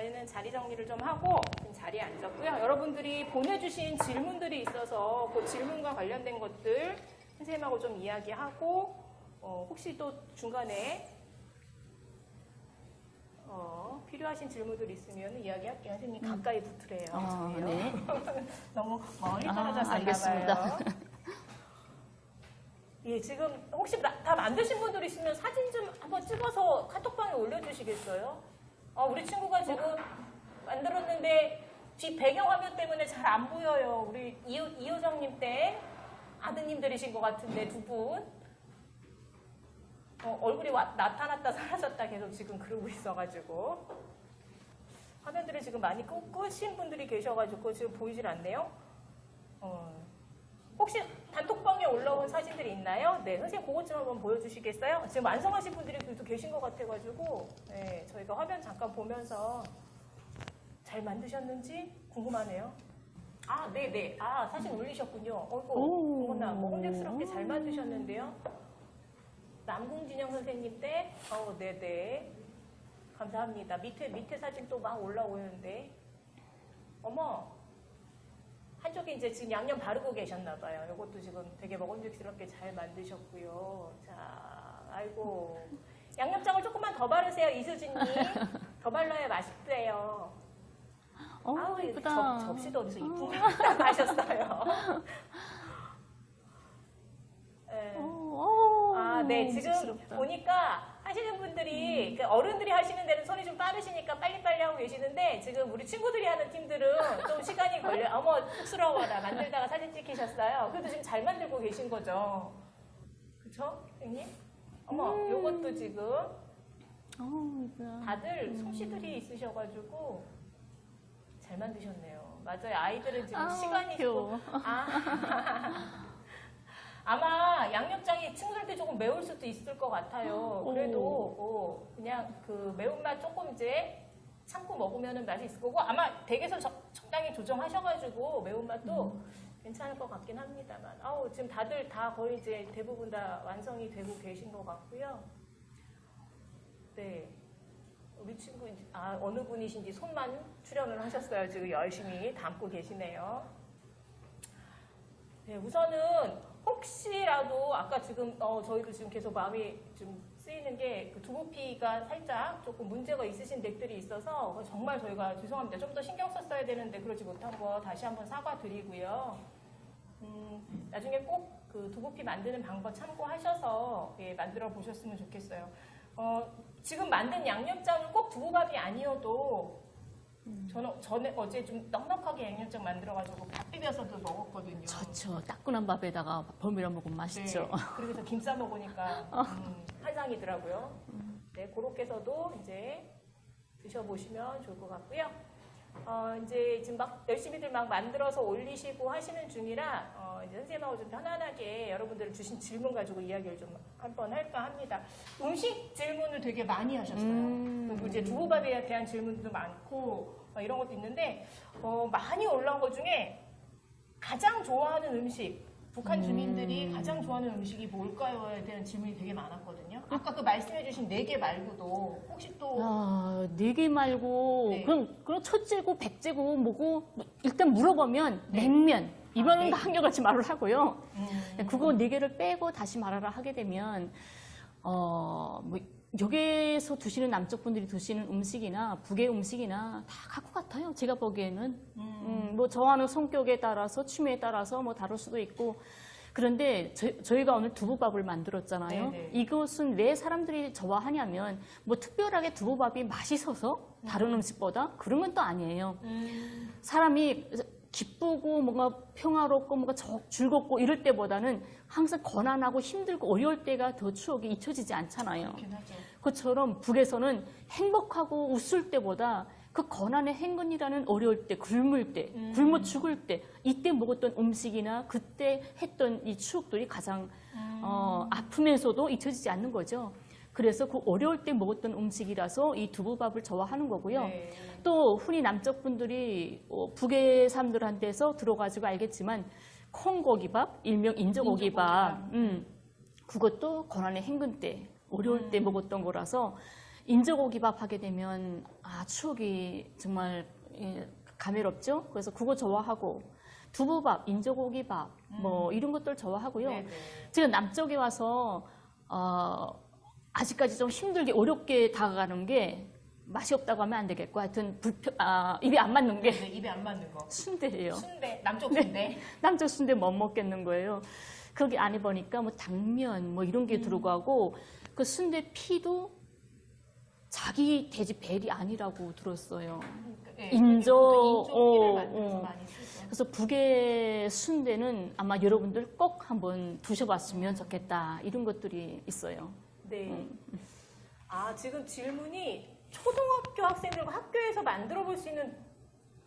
저희는 자리 정리를 좀 하고 자리에 앉았고요. 여러분들이 보내주신 질문들이 있어서 그 질문과 관련된 것들 선생님하고 좀 이야기하고 혹시 또 중간에 필요하신 질문들 있으면 이야기할게요. 선생님 가까이 붙으래요. 네. 너무 멀리 떨어졌었나 알겠습니다. 봐요. 예, 지금 혹시 다 만드신 분들 있으면 사진 좀 한번 찍어서 카톡방에 올려주시겠어요? 우리 친구가 지금 만들었는데 뒷 배경화면 때문에 잘 안 보여요. 우리 이효정님 때 아드님들이신 것 같은데 두 분. 얼굴이 나타났다 사라졌다 계속 지금 그러고 있어가지고 화면들을 지금 많이 끄신 분들이 계셔가지고 지금 보이질 않네요. 혹시 단톡방에 올라온 사진들이 있나요? 네, 선생님 그것 좀 한번 보여주시겠어요? 지금 완성하신 분들이 또 계신 것 같아가지고 네, 저희가 화면 잠깐 보면서 잘 만드셨는지 궁금하네요. 네네. 사진 올리셨군요. 어이구, 먹음직스럽게 잘 만드셨는데요. 남궁진영 선생님 때, 네네. 감사합니다. 밑에 사진 또 막 올라오는데. 어머. 한쪽에 이제 지금 양념 바르고 계셨나봐요. 이것도 지금 되게 먹음직스럽게 잘 만드셨고요. 자, 아이고. 양념장을 조금만 더 바르세요, 이수진님. 더 발라야 맛있대요. 예쁘다. 접시도 어디서 이쁜 거 하셨어요. 네, 지금 쑥스럽다. 보니까 하시는 분들이, 어른들이 하시는 데는 손이 좀 빠르시니까 빨리빨리 하고 계시는데, 지금 우리 친구들이 하는 팀들은 좀 시간이 걸려. 어머, 쑥스러워라. 만들다가 사진 찍히셨어요. 그래도 지금 잘 만들고 계신 거죠. 그쵸? 선생님? 어머, 요것도 지금 예쁘다. 다들 솜씨들이 있으셔가지고 잘 만드셨네요. 맞아요. 아이들은 지금 시간이 귀여워. 좀. 아마 양념장이 친구들한테 조금 매울 수도 있을 것 같아요. 그래도 그냥 그 매운맛 조금 이제 참고 먹으면 맛이 있을 거고 아마 댁에서 적당히 조정하셔가지고 매운맛도 괜찮을 것 같긴 합니다만 지금 다들 다 거의 이제 대부분 다 완성이 되고 계신 것 같고요. 네. 우리 친구 어느 분이신지 손만 출연을 하셨어요. 지금 열심히 담고 계시네요. 네, 우선은 혹시라도 아까 지금 저희도 지금 계속 마음이 좀 쓰이는 게 그 두부피가 살짝 조금 문제가 있으신 댁들이 있어서 정말 저희가 죄송합니다. 좀 더 신경 썼어야 되는데 그러지 못한 거 다시 한번 사과드리고요. 나중에 꼭 그 두부피 만드는 방법 참고하셔서 만들어 보셨으면 좋겠어요. 지금 만든 양념장은 꼭 두부밥이 아니어도 저는 어제 좀 넉넉하게 양념장 만들어가지고 밥 비벼서도 먹었거든요. 좋죠. 따끈한 밥에다가 버무려 먹으면 맛있죠. 네, 그리고 김 싸 먹으니까 한상이더라고요. 네, 그렇게 해서도 이제 드셔보시면 좋을 것 같고요. 이제 지금 막 열심히들 막 만들어서 올리시고 하시는 중이라 이제 선생님하고 좀 편안하게 여러분들 주신 질문 가지고 이야기를 좀 한번 할까 합니다. 음식 질문을 되게 많이 하셨어요. 그리고 이제 두부밥에 대한 질문도 많고 이런 것도 있는데 많이 올라온 것 중에 가장 좋아하는 음식, 북한 주민들이 가장 좋아하는 음식이 뭘까요?에 대한 질문이 되게 많았거든요. 아까 그 말씀해주신 4개 말고도 혹시 또 4개 말고 네. 그럼 첫째고 백째고 뭐고 일단 물어보면 냉면 이번은 다 한결같이 말을 하고요. 그거 4개를 빼고 다시 말하라 하게 되면 뭐 여기에서 드시는 남쪽 분들이 드시는 음식이나 북의 음식이나 다 같고 같아요. 제가 보기에는 뭐 좋아하는 성격에 따라서 취미에 따라서 뭐 다를 수도 있고 그런데 저희가 오늘 두부밥을 만들었잖아요. 네네. 이것은 왜 사람들이 좋아하냐면 뭐 특별하게 두부밥이 맛있어서 다른 음식보다 그런 건 또 아니에요. 사람이 기쁘고 뭔가 평화롭고 뭔가 즐겁고 이럴 때보다는 항상 고난하고 힘들고 어려울 때가 더 추억이 잊혀지지 않잖아요. 그것처럼 북에서는 행복하고 웃을 때보다 그 고난의 행군이라는 어려울 때, 굶을 때, 굶어 죽을 때 이때 먹었던 음식이나 그때 했던 이 추억들이 가장 아프면서도 잊혀지지 않는 거죠. 그래서 그 어려울 때 먹었던 음식이라서 이 두부밥을 좋아하는 거고요. 네. 또 흔히 남쪽 분들이 북의 사람들한테서 들어가지고 알겠지만 콩고기밥, 일명 인조고기밥, 그것도 고난의 행군 때, 어려울 때 먹었던 거라서 인조고기밥 하게 되면 추억이 정말 감회롭죠. 그래서 그거 좋아하고 두부밥, 인조고기밥 뭐 이런 것들 좋아하고요. 네네. 제가 남쪽에 와서 아직까지 좀 힘들게 어렵게 다가가는 게 맛이 없다고 하면 안 되겠고 하여튼 입에 안 맞는 게 네, 입에 안 맞는 거. 순대예요. 순대, 남쪽 순대. 남쪽 순대 못 먹겠는 거예요. 거기 안에 보니까 뭐 당면 뭐 이런 게 들어가고 그 순대 피도 자기 돼지 벨이 아니라고 들었어요. 네, 인조, 인조 피를 만들어서 많이 쓰죠. 그래서 북의 순대는 아마 여러분들 꼭 한번 드셔봤으면 좋겠다. 이런 것들이 있어요. 네. 지금 질문이 초등학교 학생들과 학교에서 만들어 볼 수 있는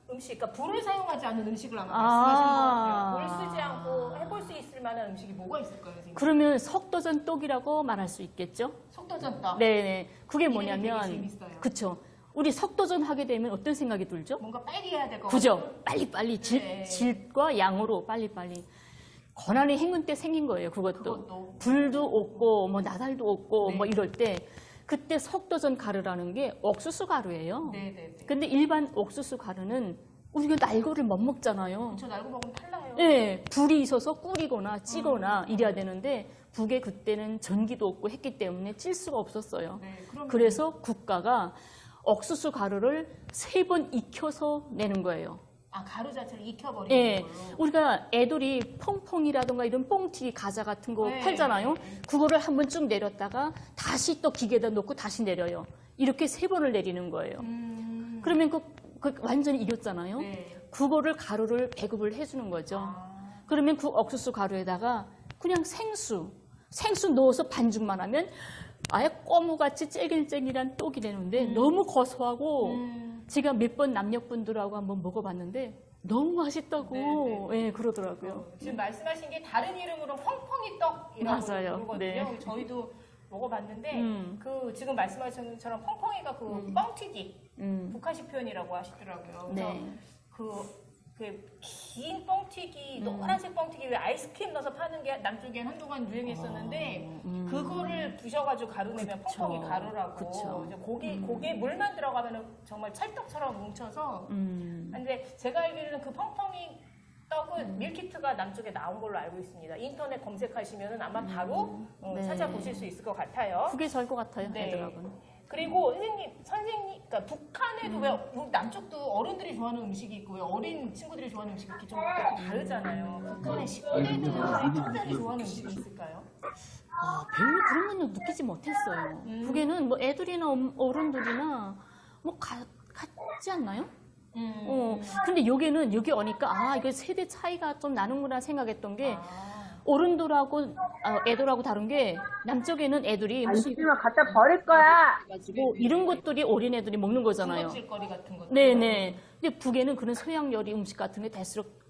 음식, 그러니까 불을 사용하지 않는 음식을 아마 말씀하시는 것 같아요. 불 쓰지 않고 해볼 수 있을 만한 음식이 뭐가 있을까요, 선생님? 그러면 석도전 떡이라고 말할 수 있겠죠? 속도전 떡. 네, 그게 이름이 뭐냐면, 되게 재밌어요. 그쵸. 우리 석도전 하게 되면 어떤 생각이 들죠? 뭔가 빨리 해야 될 것 같아요. 그죠? 빨리빨리 네. 질과 양으로 빨리빨리. 고난의 행군 때 생긴 거예요, 그것도. 불도 없고, 뭐 나달도 없고, 네. 뭐 이럴 때. 그때 석도전 가루라는 게 옥수수 가루예요. 네네네. 근데 일반 옥수수 가루는 우리가 날거를 못 먹잖아요. 저 날고 먹으면 탈라요. 네, 불이 있어서 끓이거나 찌거나 이래야 되는데 북에 그때는 전기도 없고 했기 때문에 찔 수가 없었어요. 네, 그럼 그래서 국가가 옥수수 가루를 3번 익혀서 내는 거예요. 가루 자체를 익혀버리는 예, 걸로. 우리가 애들이 퐁퐁이라든가 이런 뽕튀기 과자 같은 거 네. 팔잖아요. 그거를 한번 쭉 내렸다가 다시 또 기계에다 놓고 다시 내려요. 이렇게 3번을 내리는 거예요. 그러면 그 완전히 익었잖아요. 네. 그거를 가루를 배급을 해주는 거죠. 그러면 그 옥수수 가루에다가 그냥 생수 넣어서 반죽만 하면 아예 꼬무같이 찔길찔길한 떡이 되는데 너무 고소하고 제가 몇 번 남녀분들하고 한번 먹어봤는데 너무 맛있다고 네, 예, 그러더라고요. 지금 말씀하신 게 다른 이름으로 펑펑이 떡이라고 맞아요. 부르거든요. 네. 저희도 먹어봤는데 음. 지금 말씀하신 것처럼 펑펑이가 뻥튀기 북한식 표현이라고 하시더라고요. 그래서 네. 긴 뻥튀기, 노란색 뻥튀기 왜 아이스크림 넣어서 파는 게 남쪽엔 한동안 유행했었는데 그거를 부셔가지고 가루 내면 그쵸. 펑펑이 가루라고. 그쵸. 이제 고기에 물만 들어가면 정말 찰떡처럼 뭉쳐서. 근데 제가 알기로는 그 펑펑이 떡은 밀키트가 남쪽에 나온 걸로 알고 있습니다. 인터넷 검색하시면 아마 바로 네. 찾아보실 수 있을 것 같아요. 그게 저일 것 같아요. 네. 애들하고는. 그리고 선생님, 그러니까 북한에도 왜 남쪽도 어른들이 좋아하는 음식이 있고 왜 어린 친구들이 좋아하는 음식이 이렇게 좀 다르잖아요. 북한의 10대들의 특별히 좋아하는 음식이 있을까요? 별로 그런 건 느끼지 못했어요. 북에는 뭐 애들이나 어른들이나 뭐 같지 않나요? 근데 여기 오니까 여기 세대 차이가 좀 나는구나 생각했던 게 어른들하고 애들하고 다른 게 남쪽에는 애들이 안 무슨 주면 갖다 버릴 거야. 가지고 이런 것들이 어린 애들이 먹는 거잖아요. 군것질거리 같은 것들. 네네. 근데 북에는 그런 서양 요리 음식 같은 게 대수록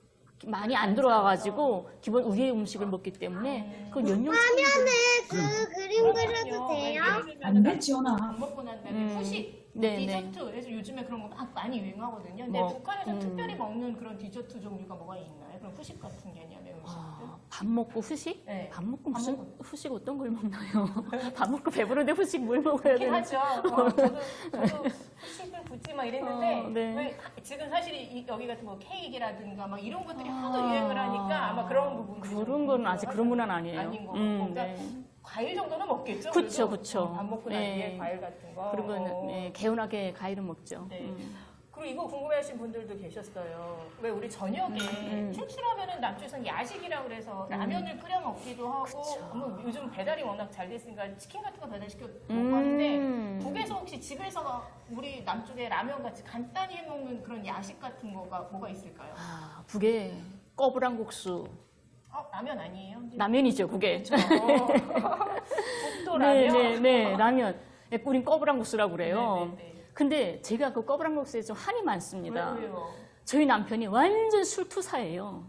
많이 안 들어와가지고 기본 우리의 음식을 먹기 때문에 그 화면에 그 그림 그려도 돼요? 안 돼, 지원아. 밥 먹고 난 다음에 후식, 네, 디저트. 그래서 요즘에 그런 거 많이 유행하거든요. 근데 뭐, 북한에서 특별히 먹는 그런 디저트 종류가 뭐가 있나요? 그럼 후식 같은 개념의 음식들? 밥 먹고 후식? 네. 밥 먹고 밥 무슨 먹고. 후식 어떤 걸 먹나요? 밥 먹고 배부른데 후식 뭘 먹어야 그렇긴 되는지. 하죠. 저도 후식을 굳이 막 이랬는데 네. 왜 지금 사실 여기 같은 거 케이크라든가 막 이런 것들이 하도 유행을 하니까 아마 그런 부분들이 좀 그런 건 아직 그런 문화는 아니에요. 아닌 거 같고 그러니까 네. 과일 정도는 먹겠죠. 그쵸, 그래도? 그쵸. 밥 먹고 난 네. 뒤에 과일 같은 거. 그러면 네, 개운하게 과일은 먹죠. 네. 그리고 이거 궁금해하신 분들도 계셨어요. 왜 우리 저녁에 출출하면은 남쪽에서는 야식이라고 그래서 라면을 끓여 먹기도 하고 뭐 요즘 배달이 워낙 잘 됐으니까 치킨 같은 거 배달시켜 먹고 하는데 북에서 혹시 집에서 우리 남쪽에 라면 같이 간단히 해먹는 그런 야식 같은 거가 뭐가 있을까요? 북에 꼬부랑국수 라면 아니에요? 라면이죠, 그게. 북도 라면? 네, 라면. 네, 우린 꼬부랑국수라고 그래요. 네. 근데 제가 그 꼬부랑국수에 좀 한이 많습니다. 왜요? 저희 남편이 완전 술투사예요.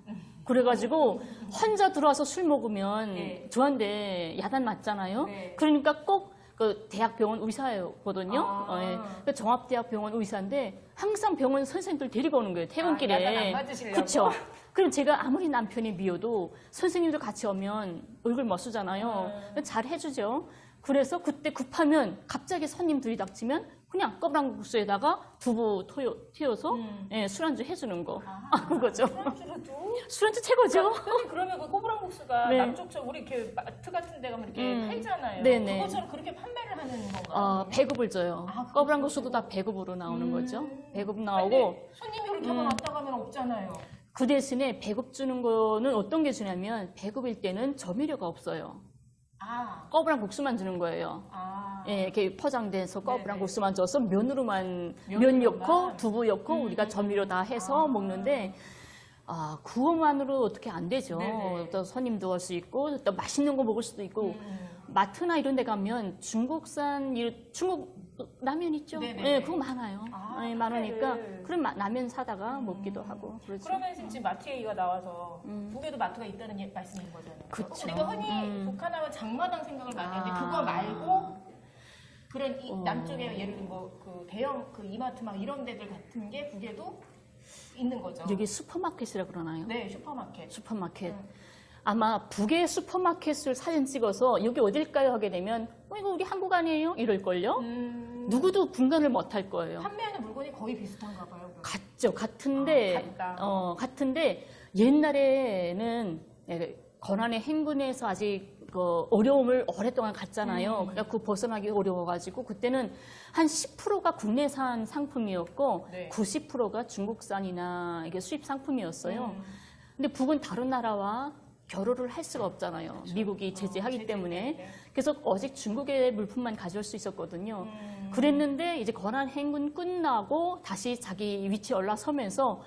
그래가지고 혼자 들어와서 술 먹으면 네. 저한테 야단 맞잖아요. 네. 그러니까 꼭 그 대학병원 의사거든요. 아. 그 종합대학병원 의사인데 항상 병원 선생님들 데리고 오는 거예요. 퇴근길에. 야단 안 맞으시려고? 그렇죠. 그럼 제가 아무리 남편이 미워도 선생님들 같이 오면 얼굴 멋쓰잖아요. 잘 해주죠. 그래서 그때 급하면 갑자기 손님 들이닥치면 그냥 껍랑국수에다가 두부 튀어서 예, 술안주 해주는 거. 그거죠. 술안주로도? 술안주 최고죠. 선생님 그러면 그 꼬부랑국수가 네. 남쪽처럼 우리 이렇게 마트 같은 데 가면 이렇게 팔잖아요. 네네. 그것처럼 그렇게 판매를 하는 건가요? 배급을 줘요. 아, 껍랑국수도 다 배급으로 나오는 거죠. 배급 나오고 근데 손님이 그렇게만 왔다 가면 없잖아요. 그 대신에 배급 주는 거는 어떤 게 주냐면 배급일 때는 조미료가 없어요. 아, 껍랑국수만 주는 거예요. 아. 예, 이렇게 포장돼서 네네. 껍랑국수만 줘서 면으로만 면 면으로만. 넣고 두부 넣고 우리가 조미료 다 해서 먹는데 그것만으로 어떻게 안 되죠. 네네. 또 손님도 올 수 있고 또 맛있는 거 먹을 수도 있고 마트나 이런 데 가면 중국산 중국 라면 있죠. 네네. 예, 그거 많아요. 아, 예, 많으니까 그래. 그럼 라면 사다가 먹기도 하고 그렇죠. 그러면 지금 마트 얘기가 나와서 북에도 마트가 있다는 말씀인 거잖아요. 그쵸. 우리가 흔히 북한하면 장마당 생각을 많이 하는데 그거 말고 그런 남쪽에 예를 들면 그 대형 그 이마트 막 이런 데들 같은 게 북에도 있는 거죠. 여기 슈퍼마켓이라 그러나요? 네, 슈퍼마켓. 슈퍼마켓. 아마 북의 슈퍼마켓을 사진 찍어서 여기 어딜까요 하게 되면 이거 우리 한국 아니에요? 이럴걸요? 누구도 분간을 못 할 거예요. 판매하는 물건이 거의 비슷한가 봐요. 그럼. 같죠. 같은데, 같다. 같은데 옛날에는 고난의 행군에서 아직 그 어려움을 오랫동안 갔잖아요. 그러니까 그 벗어나기 어려워가지고 그때는 한 10%가 국내산 상품이었고 네. 90%가 중국산이나 이게 수입 상품이었어요. 근데 북은 다른 나라와 결혼을 할 수가 없잖아요. 그렇죠. 미국이 제재하기 때문에. 네. 그래서 오직 중국의 물품만 가져올 수 있었거든요. 그랬는데 이제 고난 행군 끝나고 다시 자기 위치에 올라서면서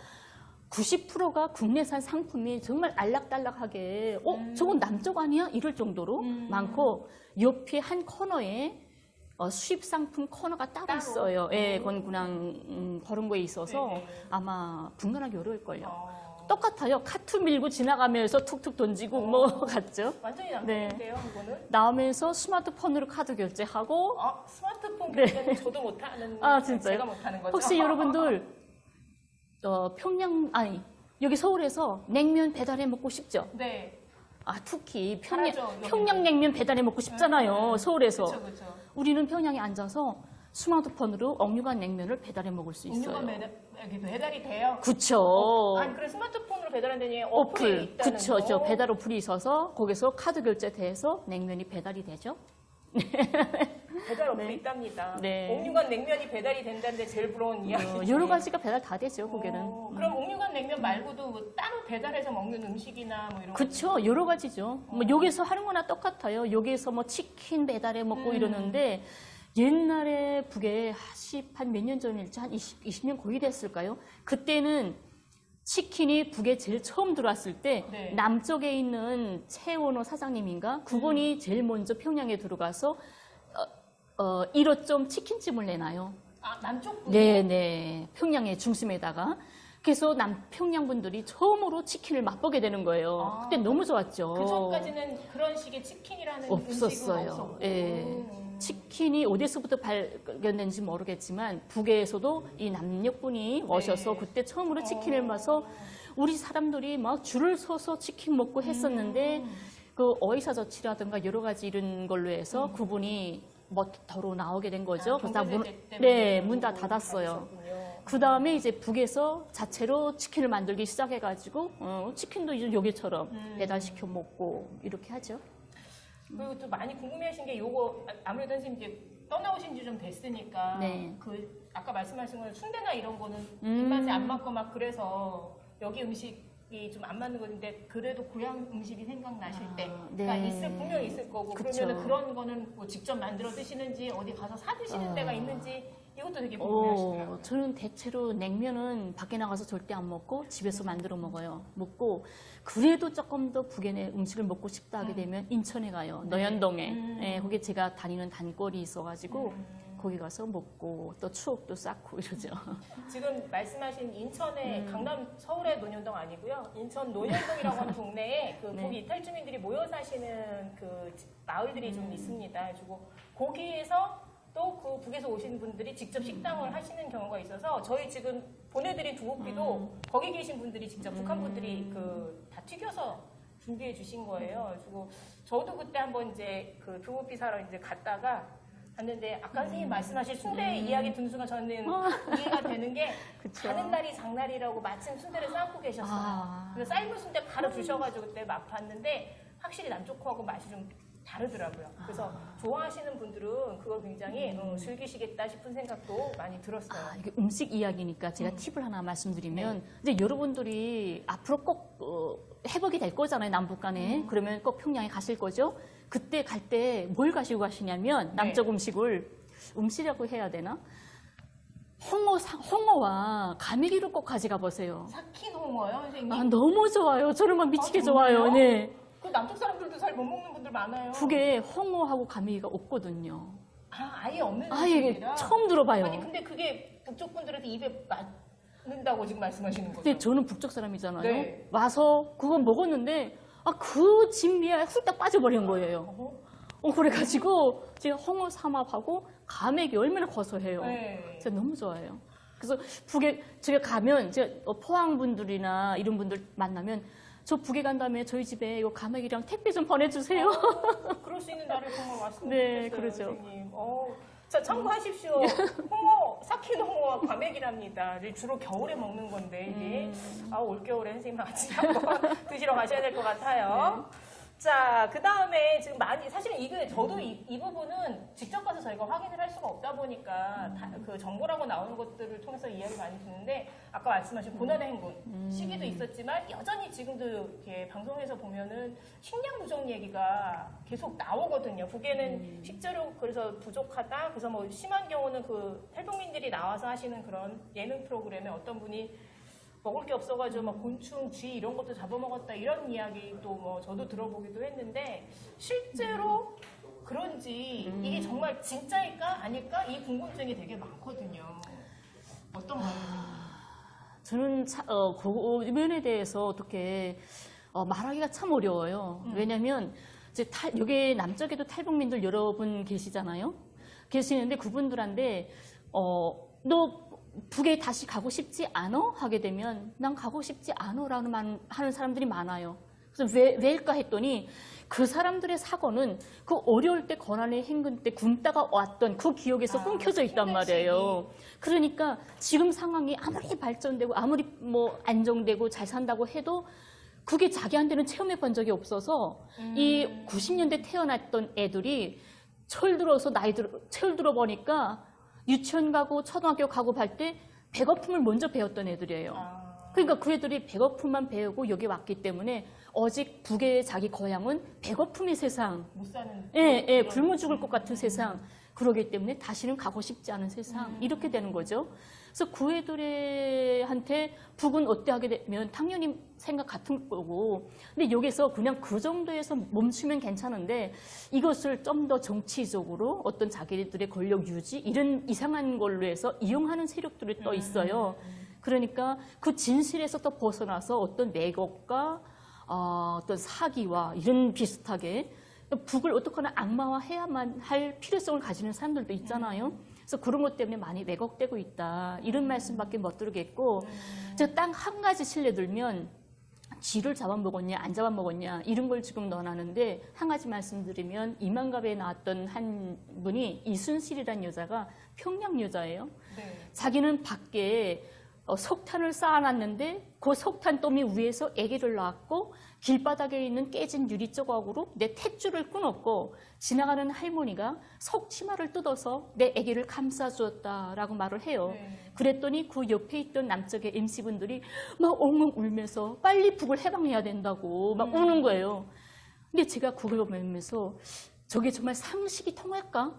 90%가 국내산 상품이 정말 알락달락하게 저건 남쪽 아니야? 이럴 정도로 많고 옆에 한 코너에 수입 상품 코너가 따로 있어요. 예, 그건 그냥 그런 거에 있어서 네네. 아마 분간하기 어려울걸요. 똑같아요. 카트 밀고 지나가면서 툭툭 던지고 뭐 같죠? 완전히 남쪽인데요, 이거는. 나오면서 스마트폰으로 카드 결제하고 스마트폰 네. 결제는 저도 못하는. 진짜요? 제가 못하는 거죠. 혹시 여러분들 여기 서울에서 냉면 배달해 먹고 싶죠? 네. 특히 잘하죠, 평양 냉면 배달해 먹고 싶잖아요. 서울에서. 그렇죠. 우리는 평양에 앉아서 스마트폰으로 억류관 냉면을 배달해 먹을 수 있어요. 음료가 배달이 돼요. 그쵸. 아니 그래 스마트폰으로 배달한다니 어플이 있다는 그쵸. 거. 저 배달 어플이 있어서 거기서 카드 결제돼서 냉면이 배달이 되죠. 배달 어플이 있답니다. 네. 옥류관 냉면이 배달이 된다는데 제일 부러운 이야기. 여러 가지가 배달 다 되죠, 거기는. 그럼 옥류관 냉면 말고도 뭐 따로 배달해서 먹는 음식이나 뭐 이런. 그쵸. 여러 가지죠. 뭐 여기서 하는 거나 똑같아요. 여기서 뭐 치킨 배달해 먹고 이러는데 옛날에 북에 한 몇 년 전일지 한 20년 거의 됐을까요? 그때는 치킨이 북에 제일 처음 들어왔을 때 네. 남쪽에 있는 최원호 사장님인가? 그분이 제일 먼저 평양에 들어가서 1호점 치킨집을 내놔요. 남쪽 분. 네네. 평양의 중심에다가. 그래서 평양 분들이 처음으로 치킨을 맛보게 되는 거예요. 그때 너무 좋았죠. 그 전까지는 그런 식의 치킨이라는 음식은 없었어요. 없었고. 예. 치킨이 어디서부터 발견된지 모르겠지만 북에서도 이 남녘분이 오셔서 그때 처음으로 치킨을 마서 우리 사람들이 막 줄을 서서 치킨 먹고 했었는데 그 어이사저치라든가 여러 가지 이런 걸로 해서 그분이 더러 나오게 된 거죠. 그래서 문 다 닫았어요. 그 다음에 이제 북에서 자체로 치킨을 만들기 시작해가지고 치킨도 이제 여기처럼 배달시켜 먹고 이렇게 하죠. 그리고 또 많이 궁금해하신 게 요거 아무래도 선생님 이제 떠나오신 지 좀 됐으니까 네. 그 아까 말씀하신 건 순대나 이런 거는 입맛에 안 맞고 막 그래서 여기 음식이 좀 안 맞는 건데 그래도 고향 음식이 생각나실 때가 네. 분명히 있을 거고 그쵸. 그러면은 그런 거는 뭐 직접 만들어 드시는지 어디 가서 사 드시는 데가 있는지 이것도 되게 궁금해하시더라고요. 저는 대체로 냉면은 밖에 나가서 절대 안 먹고 집에서 만들어 먹어요. 먹고 그래도 조금 더 북의 음식을 먹고 싶다 하게 되면 인천에 가요. 노현동에. 예, 거기 제가 다니는 단골이 있어가지고 거기 가서 먹고 또 추억도 쌓고 이러죠. 지금 말씀하신 인천의 강남 서울의 논현동 아니고요. 인천 논현동이라고 하는 동네에 그 네. 거기 이탈 주민들이 모여 사시는 그 마을들이 좀 있습니다. 그리고 거기에서 또 그 북에서 오신 분들이 직접 식당을 하시는 경우가 있어서 저희 지금 보내드린 두부피도 거기 계신 분들이 직접 북한 분들이 그 다 튀겨서 준비해 주신 거예요. 그리고 저도 그때 한번 이제 그 두부피 사러 이제 갔다가 갔는데 아까 선생님 말씀하신 순대 이야기 듣는 순간 저는 이해가 되는 게 그쵸. 가는 날이 장날이라고 마침 순대를 삶고 계셨어요. 그래서 삶은 순대 바로 주셔가지고 그때 맛봤는데 확실히 남쪽 코하고 맛이 좀 다르더라고요. 그래서 좋아하시는 분들은 그걸 굉장히 즐기시겠다 싶은 생각도 많이 들었어요. 이게 음식 이야기니까 제가 팁을 하나 말씀드리면 이제 여러분들이 앞으로 꼭 회복이 될 거잖아요, 남북 간에. 그러면 꼭 평양에 가실 거죠. 그때 갈 때 뭘 가시고 가시냐면 남쪽 음식이라고 해야 되나? 홍어와 가메기를 꼭 가져가 보세요. 삭힌 홍어요, 선생님? 아, 너무 좋아요. 저는 막 미치게 정말요? 좋아요. 네. 그 남쪽 사람들도 잘 못 먹는 분들 많아요. 북에 홍어하고 가메기가 없거든요. 아예 없는 아, 이게 음식이라? 처음 들어봐요. 아니 근데 그게 북쪽 분들한테 입에 맞는다고 지금 말씀하시는 거죠? 근데 저는 북쪽 사람이잖아요. 네. 와서 그거 먹었는데 그 진미에 훌딱 빠져버린 거예요. 그래가지고 제가 홍어 삼합하고 가맥이 얼마나 고소해요. 네. 제가 너무 좋아해요. 그래서 북에 제가 가면 제가 포항 분들이나 이런 분들 만나면 저 북에 간 다음에 저희 집에 이거 가맥이랑 택배 좀 보내주세요. 그럴 수 있는 날을 정말 왔으면 네, 좋겠어요, 그러죠. 선생님. 자, 참고하십시오. 홍어, 삭힌 홍어와 과메기랍니다. 주로 겨울에 먹는 건데 이게 올겨울에 선생님랑 같이 한번 드시러 가셔야 될 것 같아요. 자, 그 다음에 지금 사실은 이게 저도 이 부분은 직접 가서 저희가 확인을 할 수가 없다 보니까 그 정보라고 나오는 것들을 통해서 이야기 많이 듣는데 아까 말씀하신 고난의 행군 시기도 있었지만 여전히 지금도 이렇게 방송에서 보면은 식량 부족 얘기가 계속 나오거든요. 북에는 식재료 그래서 부족하다. 그래서 뭐 심한 경우는 그 탈북민들이 나와서 하시는 그런 예능 프로그램에 어떤 분이 먹을 게 없어가지고 막 곤충, 쥐 이런 것도 잡아먹었다 이런 이야기도 뭐 저도 들어보기도 했는데 실제로 그런지 이게 정말 진짜일까 아닐까 이 궁금증이 되게 많거든요. 어떤가요? 저는 그 면에 대해서 어떻게 말하기가 참 어려워요. 왜냐하면 이제 여기 남쪽에도 탈북민들 여러분 계시잖아요. 계시는데 그분들한테 너 북에 다시 가고 싶지 않아? 하게 되면 난 가고 싶지 않아라는 말 하는 사람들이 많아요. 그래서 왜일까 했더니 그 사람들의 사고는 그 어려울 때 고난의 행군 때 굶다가 왔던 그 기억에서 끊겨져 있단 말이에요. 그러니까 지금 상황이 아무리 발전되고 아무리 뭐 안정되고 잘 산다고 해도 그게 자기한테는 체험해 본 적이 없어서 이 90년대 태어났던 애들이 철 들어 보니까 유치원 가고 초등학교 가고 할 때 배고픔을 먼저 배웠던 애들이에요. 그러니까 그 애들이 배고픔만 배우고 여기 왔기 때문에 오직 북의 자기 고향은 배고픔의 세상, 못 사는 굶어 죽을 것 같은 세상, 그러기 때문에 다시는 가고 싶지 않은 세상 이렇게 되는 거죠. 그래서 그 애들한테 북은 어때 하게 되면 당연히 생각 같은 거고, 근데 여기서 그냥 그 정도에서 멈추면 괜찮은데 이것을 좀 더 정치적으로 어떤 자기들의 권력 유지 이런 이상한 걸로 해서 이용하는 세력들이 또 있어요. 그러니까 그 진실에서 또 벗어나서 어떤 매국과 어떤 사기와 이런 비슷하게 북을 어떻게나 악마화해야만 할 필요성을 가지는 사람들도 있잖아요. 그래서 그런 것 때문에 많이 왜곡되고 있다. 이런 말씀밖에 못 드리겠고, 제가 딱 한 가지 실례 들면 쥐를 잡아먹었냐 안 잡아먹었냐 이런 걸 지금 넣어놨는데 한 가지 말씀드리면 이만갑에 나왔던 한 분이 이순실이라는 여자가 평양 여자예요. 네. 자기는 밖에 석탄을 쌓아놨는데 그 석탄 더미 위에서 아기를 낳았고 길바닥에 있는 깨진 유리 조각으로 내 탯줄을 끊었고 지나가는 할머니가 석치마를 뜯어서 내 아기를 감싸주었다라고 말을 해요. 네. 그랬더니 그 옆에 있던 남쪽의 MC분들이 막 엉엉 울면서 빨리 북을 해방해야 된다고 막 우는 거예요. 근데 제가 그걸 보면서 저게 정말 상식이 통할까?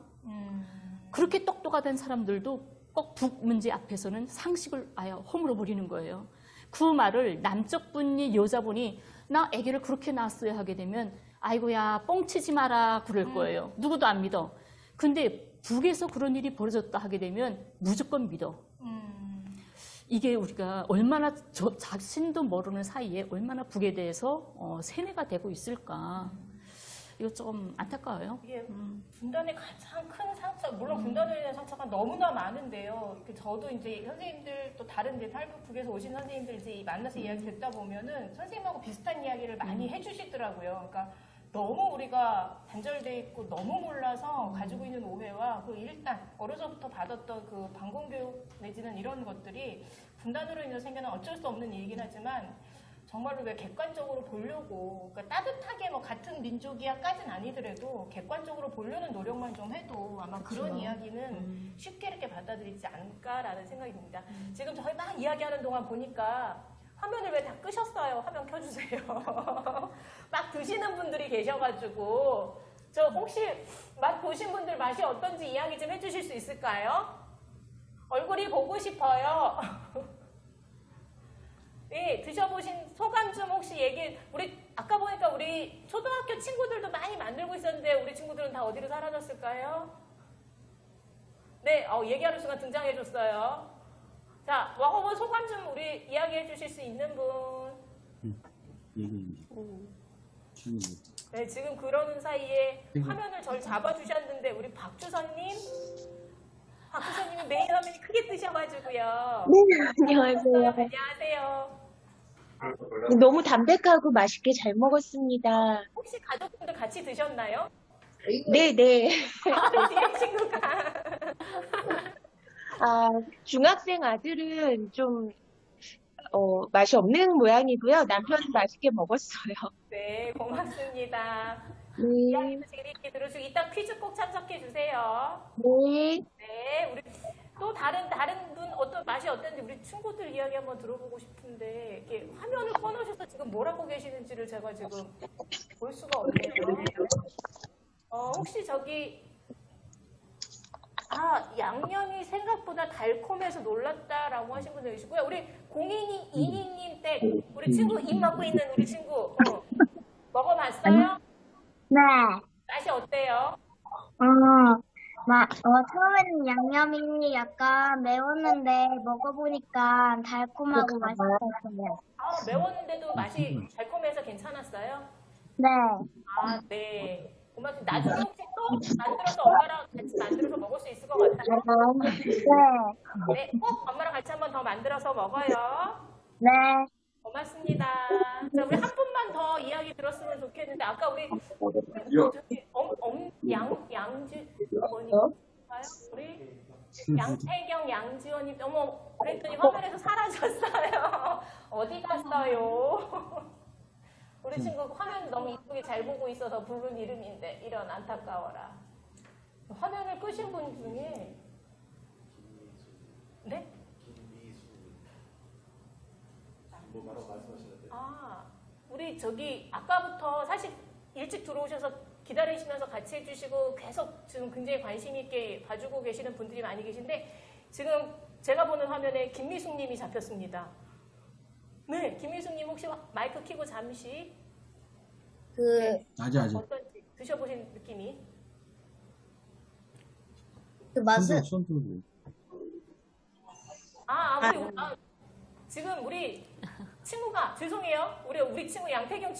그렇게 똑똑하던 사람들도 꼭 북 문제 앞에서는 상식을 아예 허물어 버리는 거예요. 그 말을 남쪽 분이 여자분이 나 아기를 그렇게 낳았어야 하게 되면 아이고야 뻥치지 마라 그럴 거예요. 누구도 안 믿어. 근데 북에서 그런 일이 벌어졌다 하게 되면 무조건 믿어. 이게 우리가 얼마나 자신도 모르는 사이에 얼마나 북에 대해서 세뇌가 되고 있을까. 이거 좀 안타까워요. 이게 분단의 가장 큰 상처, 물론 분단으로 인한 상처가 너무나 많은데요. 저도 이제 선생님들 또 다른 데 탈북국에서 오신 선생님들 이제 만나서 이야기 듣다 보면은 선생님하고 비슷한 이야기를 많이 해주시더라고요. 그러니까 너무 우리가 단절돼 있고 너무 몰라서 가지고 있는 오해와 그 일단 어려서부터 받았던 그 방공교육 내지는 이런 것들이 분단으로 인해서 생겨난 어쩔 수 없는 일이긴 하지만 정말로 왜 객관적으로 보려고, 그러니까 따뜻하게 뭐 같은 민족이야까지는 아니더라도 객관적으로 보려는 노력만 좀 해도 아마 그런 이야기는 쉽게 이렇게 받아들이지 않을까라는 생각이 듭니다. 지금 저희 막 이야기하는 동안 보니까 화면을 왜 다 끄셨어요? 화면 켜주세요. 막 드시는 분들이 계셔가지고 저 혹시 맛 보신 분들 맛이 어떤지 이야기 좀 해주실 수 있을까요? 얼굴이 보고 싶어요. 네, 드셔보신 소감 좀 혹시 우리 아까 보니까 우리 초등학교 친구들도 많이 만들고 있었는데 우리 친구들은 다 어디로 사라졌을까요? 네, 얘기하는 순간 등장해줬어요. 자, 먹어본 소감 좀 우리 이야기해 주실 수 있는 분. 네, 지금 그러는 사이에 화면을 절 잡아주셨는데 우리 박주선님이 메인 화면이 크게 뜨셔가지고요. 네, 안녕하세요. 안녕하세요. 너무 담백하고 맛있게 잘 먹었습니다. 혹시 가족분들 같이 드셨나요? 네, 네. 뒤에 친구가. 중학생 아들은 좀 맛이 없는 모양이고요. 남편은 맛있게 먹었어요. 네, 고맙습니다. 네, 이야기도 재미있게 들어주고 이따 퀴즈 꼭 참석해 주세요. 네. 네, 우리 또 다른 분 어떤 맛이 어떤지 우리 친구들 이야기 한번 들어보고 싶은데 이렇게 화면을 꺼놓으셔서 지금 뭘 하고 계시는지를 제가 지금 볼 수가 없네요. 혹시 양념이 생각보다 달콤해서 놀랐다라고 하신 분들 계시고요. 우리 0222님 댁 우리 친구 입 먹고 있는 우리 친구 먹어봤어요? 네. 맛이 어때요? 처음에는 양념이 약간 매웠는데 먹어보니까 달콤하고 맛있었어요. 매웠는데도 맛이 달콤해서 괜찮았어요? 네. 네. 고맙습니다. 나중에 혹시 또 만들어서 엄마랑 같이 만들어서 먹을 수 있을 것 같아요? 네. 네, 꼭 엄마랑 같이 한번 더 만들어서 먹어요. 네. 고맙습니다. 자, 우리 한 분만 더 이야기 들었으면 좋겠는데 아까 우리 양지 어머니인가요? 우리 양태경 양지원님 그랬더니 화면에서 사라졌어요. 어디 갔어요? 우리 친구 화면 너무 이쁘게 잘 보고 있어서 부른 이름인데 이런 안타까워라. 화면을 끄신 분 중에 네? 우리 아까부터 사실 일찍 들어오셔서 기다리시면서 같이 해주시고 계속 지금 굉장히 관심 있게 봐주고 계시는 분들이 많이 계신데 지금 제가 보는 화면에 김미숙님이 잡혔습니다. 네, 김미숙님 혹시 마이크 켜고 잠시 아직. 어떤지 드셔보신 느낌이? 맛은 지금 우리 친구가 죄송해요. 우리 친구 양태경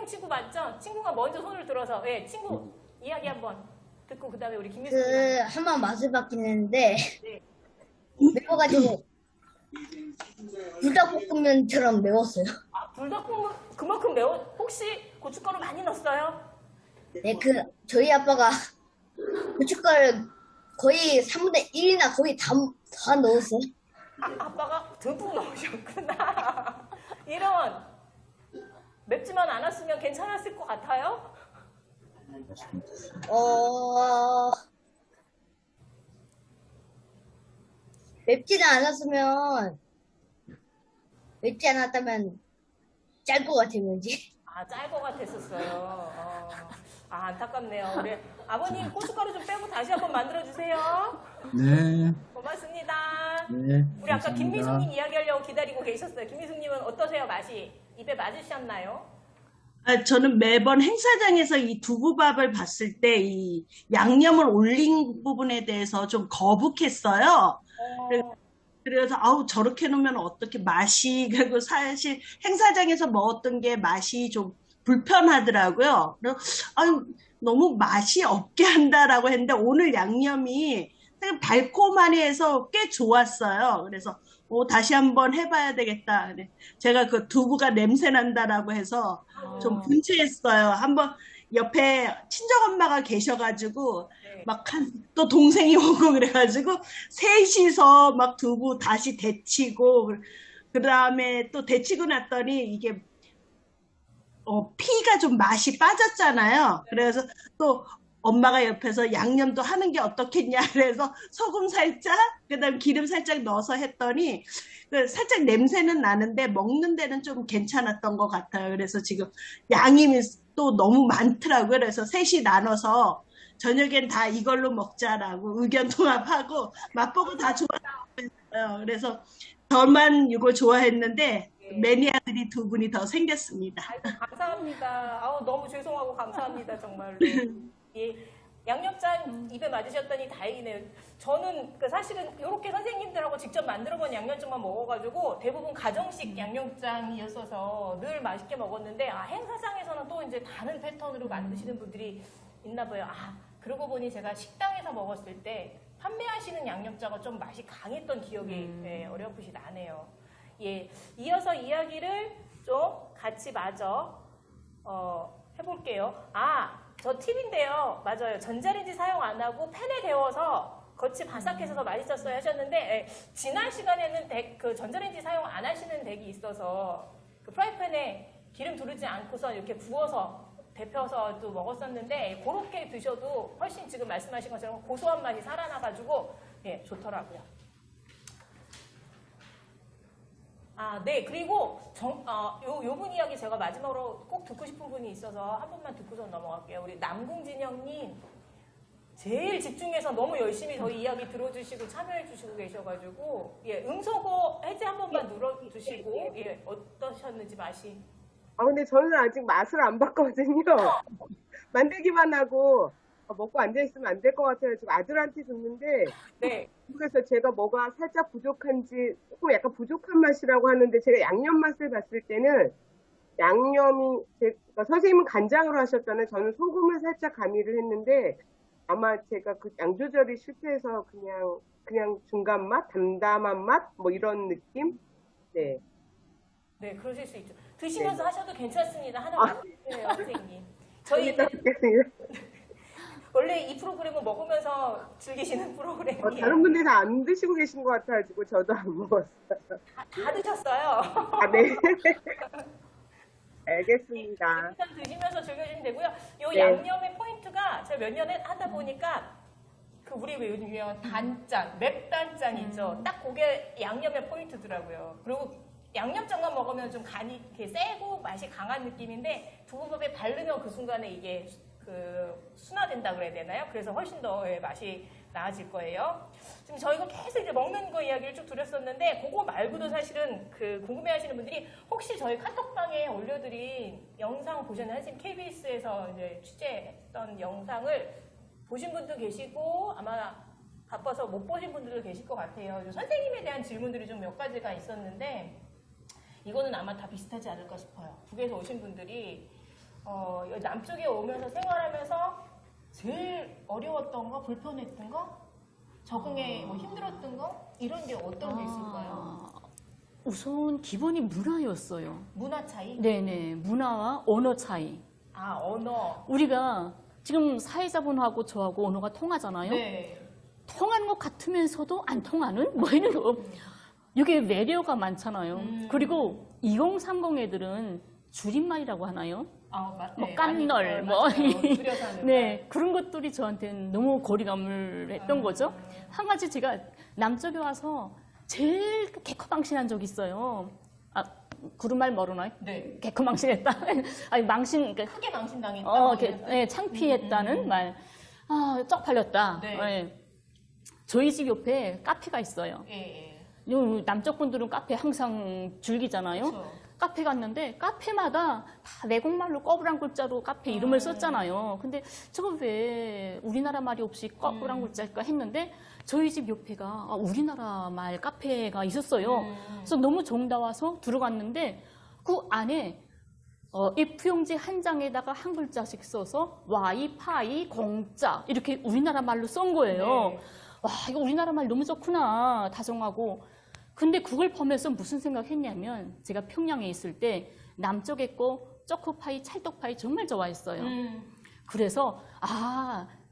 친구 맞죠? 친구가 먼저 손을 들어서 친구 이야기 한번 듣고 그다음에 우리 김미숙님 한번 맛을 봤긴 했는데 네. 매워가지고 불닭볶음면처럼 매웠어요. 불닭볶음면 그만큼 매워? 혹시 고춧가루 많이 넣었어요? 네, 저희 아빠가 고춧가루 거의 3분의 1이나 거의 다 넣었어요. 아빠가 듬뿍 넣으셨구나. 이런 맵지만 않았으면 괜찮았을 것 같아요? 맵지 않았다면 짤 것 같아요, 왠지. 짤 것 같았었어요. 안타깝네요. 우리 아버님 고춧가루 좀 빼고 다시 한번 만들어주세요. 네. 고맙습니다. 네. 우리 아까 감사합니다. 김미숙님 이야기하려고 기다리고 계셨어요. 김미숙님은 어떠세요, 맛이? 입에 맞으셨나요? 저는 매번 행사장에서 이 두부밥을 봤을 때 이 양념을 올린 부분에 대해서 좀 거북했어요. 그래서 저렇게 놓으면 어떻게 그리고 사실 행사장에서 먹었던 게 맛이 좀 불편하더라고요. 그래서 너무 맛이 없게 한다라고 했는데 오늘 양념이 되게 달콤하니 해서 꽤 좋았어요. 그래서 다시 한번 해봐야 되겠다. 그래. 제가 그 두부가 냄새 난다라고 해서 좀 분주했어요. 한번 옆에 친정엄마가 계셔가지고 네. 막 또 동생이 오고 그래가지고 셋이서 막 두부 다시 데치고 그 다음에 또 데치고 났더니 이게 피가 좀 맛이 빠졌잖아요. 그래서 또 엄마가 옆에서 양념도 하는 게 어떻겠냐 그래서 소금 살짝 그다음 기름 살짝 넣어서 했더니 살짝 냄새는 나는데 먹는 데는 좀 괜찮았던 것 같아요. 그래서 지금 양이 또 너무 많더라고요. 그래서 셋이 나눠서 저녁엔 다 이걸로 먹자라고 의견 통합하고 맛보고 다 좋아했어요. 그래서 저만 이거 좋아했는데 매니아들이 두 분이 더 생겼습니다. 아이고, 감사합니다. 아우, 너무 죄송하고 감사합니다, 정말로. 예, 양념장 입에 맞으셨더니 다행이네요. 저는 사실은 이렇게 선생님들하고 직접 만들어본 양념장만 먹어가지고 대부분 가정식 양념장이었어서 늘 맛있게 먹었는데 행사장에서는 또 이제 다른 패턴으로 만드시는 분들이 있나 봐요. 그러고 보니 제가 식당에서 먹었을 때 판매하시는 양념장은 좀 맛이 강했던 기억이 어렴풋이 나네요. 예, 이어서 이야기를 좀 같이 마저 해볼게요. 저 팁인데요. 맞아요. 전자레인지 사용 안 하고 팬에 데워서 겉이 바삭해서 더 맛있었어요 하셨는데 지난 시간에는 그 전자레인지 사용 안 하시는 댁이 있어서 그 프라이팬에 기름 두르지 않고서 이렇게 구워서 데펴서 또 먹었었는데 그렇게 드셔도 훨씬 지금 말씀하신 것처럼 고소한 맛이 살아나가지고 좋더라고요. 네. 그리고 요분 이야기 제가 마지막으로 꼭 듣고 싶은 분이 있어서 한 번만 듣고서 넘어갈게요. 우리 남궁진영님 제일 집중해서 너무 열심히 저희 이야기 들어주시고 참여해주시고 계셔가지고 음소거 해제 한 번만 눌러주시고 어떠셨는지 맛이. 근데 저는 아직 맛을 안 봤거든요. 만들기만 하고 먹고 앉아있으면 안 될 것 같아요. 지금 아들한테 줬는데 네. 그래서 제가 뭐가 살짝 부족한지 조금 약간 부족한 맛이라고 하는데 제가 양념 맛을 봤을 때는 양념이 그러니까 선생님은 간장으로 하셨잖아요. 저는 소금을 살짝 가미를 했는데 아마 제가 그 양 조절이 실패해서 그냥 중간 맛, 담담한 맛 뭐 이런 느낌? 네. 네, 그러실 수 있죠. 드시면서 하셔도 괜찮습니다. 하나 말씀해주세요, 선생님. 저희 원래 이 프로그램은 먹으면서 즐기시는 프로그램이에요. 다른 분들이 다 안 드시고 계신 것 같아가지고 저도 안 먹었어요. 다 드셨어요. 네. 알겠습니다. 일단 드시면서 즐겨주시면 되고요. 이 네. 양념의 포인트가 제가 몇 년에 하다 보니까 우리 왜 요즘 유명한 단짠, 맵단짠 있죠. 딱 그게 양념의 포인트더라고요. 그리고 양념장만 먹으면 좀 간이 이렇게 세고 맛이 강한 느낌인데 두부밥에 바르면 그 순간에 이게 순화된다 그래야 되나요? 그래서 훨씬 더 맛이 나아질 거예요. 지금 저희가 계속 이제 먹는 거 이야기를 쭉 드렸었는데 그거 말고도 사실은 궁금해하시는 분들이 혹시 저희 카톡방에 올려드린 영상 보셨나요? 선생님 KBS에서 이제 취재했던 영상을 보신 분도 계시고 아마 바빠서 못 보신 분들도 계실 것 같아요. 선생님에 대한 질문들이 좀 몇 가지가 있었는데 이거는 아마 다 비슷하지 않을까 싶어요. 북에서 오신 분들이 남쪽에 오면서 생활하면서 제일 어려웠던 거, 불편했던 거, 적응에 힘들었던 거 이런 게 어떤 게 있을까요? 우선 기본이 문화였어요. 문화 차이? 네네, 문화와 언어 차이. 언어. 우리가 지금 사회자분하고 저하고 언어가 통하잖아요. 네. 통하는 것 같으면서도 안 통하는 뭐 이런 거. 이게 매력가 많잖아요. 그리고 2030 애들은 줄임말이라고 하나요? 뭐 깐널 뭐 줄여서 하는 네, 그런 것들이 저한테는 너무 거리감을 했던 거죠. 한 가지 제가 남쪽에 와서 제일 개커망신한 적이 있어요. 구름말 모르나요? 네. 개커망신했다. 아니 망신 그러니까 크게 망신당했다. 네, 창피했다는 말. 쪽팔렸다. 네. 네. 저희 집 옆에 카페가 있어요. 예. 남쪽 분들은 카페 항상 즐기잖아요. 그렇죠. 카페 갔는데 카페마다 다 외국말로 꺼부랑 글자로 카페 이름을 썼잖아요. 근데 저거 왜 우리나라 말이 없이 꺼부랑 글자일까 했는데 저희 집 옆에가 우리나라 말 카페가 있었어요. 그래서 너무 정다워서 들어갔는데 그 안에 이 부용지 한 장에다가 한 글자씩 써서 와이파이 공짜 이렇게 우리나라 말로 쓴 거예요. 네. 와, 이거 우리나라 말 너무 좋구나 다정하고. 근데 그걸 보면서 무슨 생각했냐면 제가 평양에 있을 때 남쪽에 거 초코파이, 찰떡파이 정말 좋아했어요. 그래서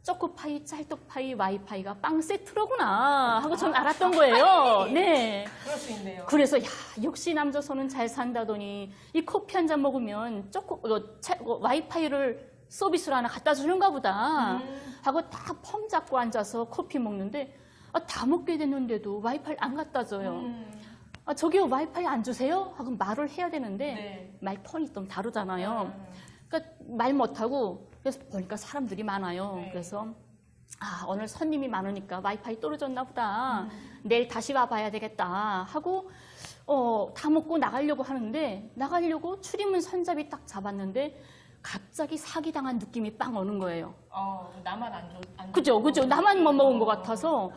초코파이, 찰떡파이, 와이파이가 빵 세트로구나 하고 전 알았던 거예요. 네. 그럴 수 있네요. 그래서 역시 남조선은 잘 산다더니 이 커피 한 잔 먹으면 와이파이를 서비스로 하나 갖다 주는가 보다 하고 딱 폼 잡고 앉아서 커피 먹는데 다 먹게 됐는데도 와이파이를 안 갖다 줘요. 저기요 와이파이 안 주세요? 하고 말을 해야 되는데 네. 말 톤이 좀 다르잖아요. 그러니까 말 못하고 그래서 보니까 사람들이 많아요. 네. 그래서 오늘 손님이 많으니까 와이파이 떨어졌나 보다. 내일 다시 와봐야 되겠다 하고 다 먹고 나가려고 하는데 나가려고 출입문 손잡이 딱 잡았는데 갑자기 사기당한 느낌이 빵 오는 거예요. 나만 안 그죠. 나만 못 먹은 것 같아서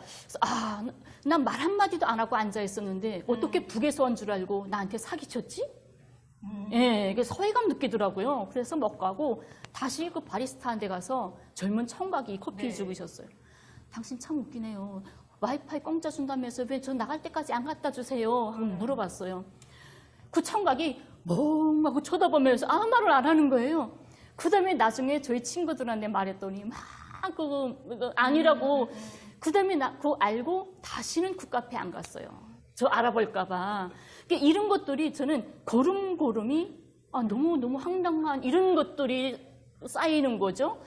난 말 한마디도 안 하고 앉아 있었는데 어떻게 북에서 온 줄 알고 나한테 사기쳤지? 예, 이게 소외감 느끼더라고요. 그래서 먹고 가고 다시 그 바리스타한테 가서 젊은 청각이 커피 네. 주고 있었어요. 당신 참 웃기네요. 와이파이 공짜 준다면서 왜 저 나갈 때까지 안 갖다 주세요? 하고 물어봤어요. 그 청각이 멍 하고 쳐다보면서 아무 말을 안 하는 거예요. 그 다음에 나중에 저희 친구들한테 말했더니 막 그거 아니라고. 그 다음에 그거 알고 다시는 그 카페 안 갔어요. 저 알아볼까봐. 그러니까 이런 것들이 저는 걸음걸음이 너무 황당한 이런 것들이 쌓이는 거죠.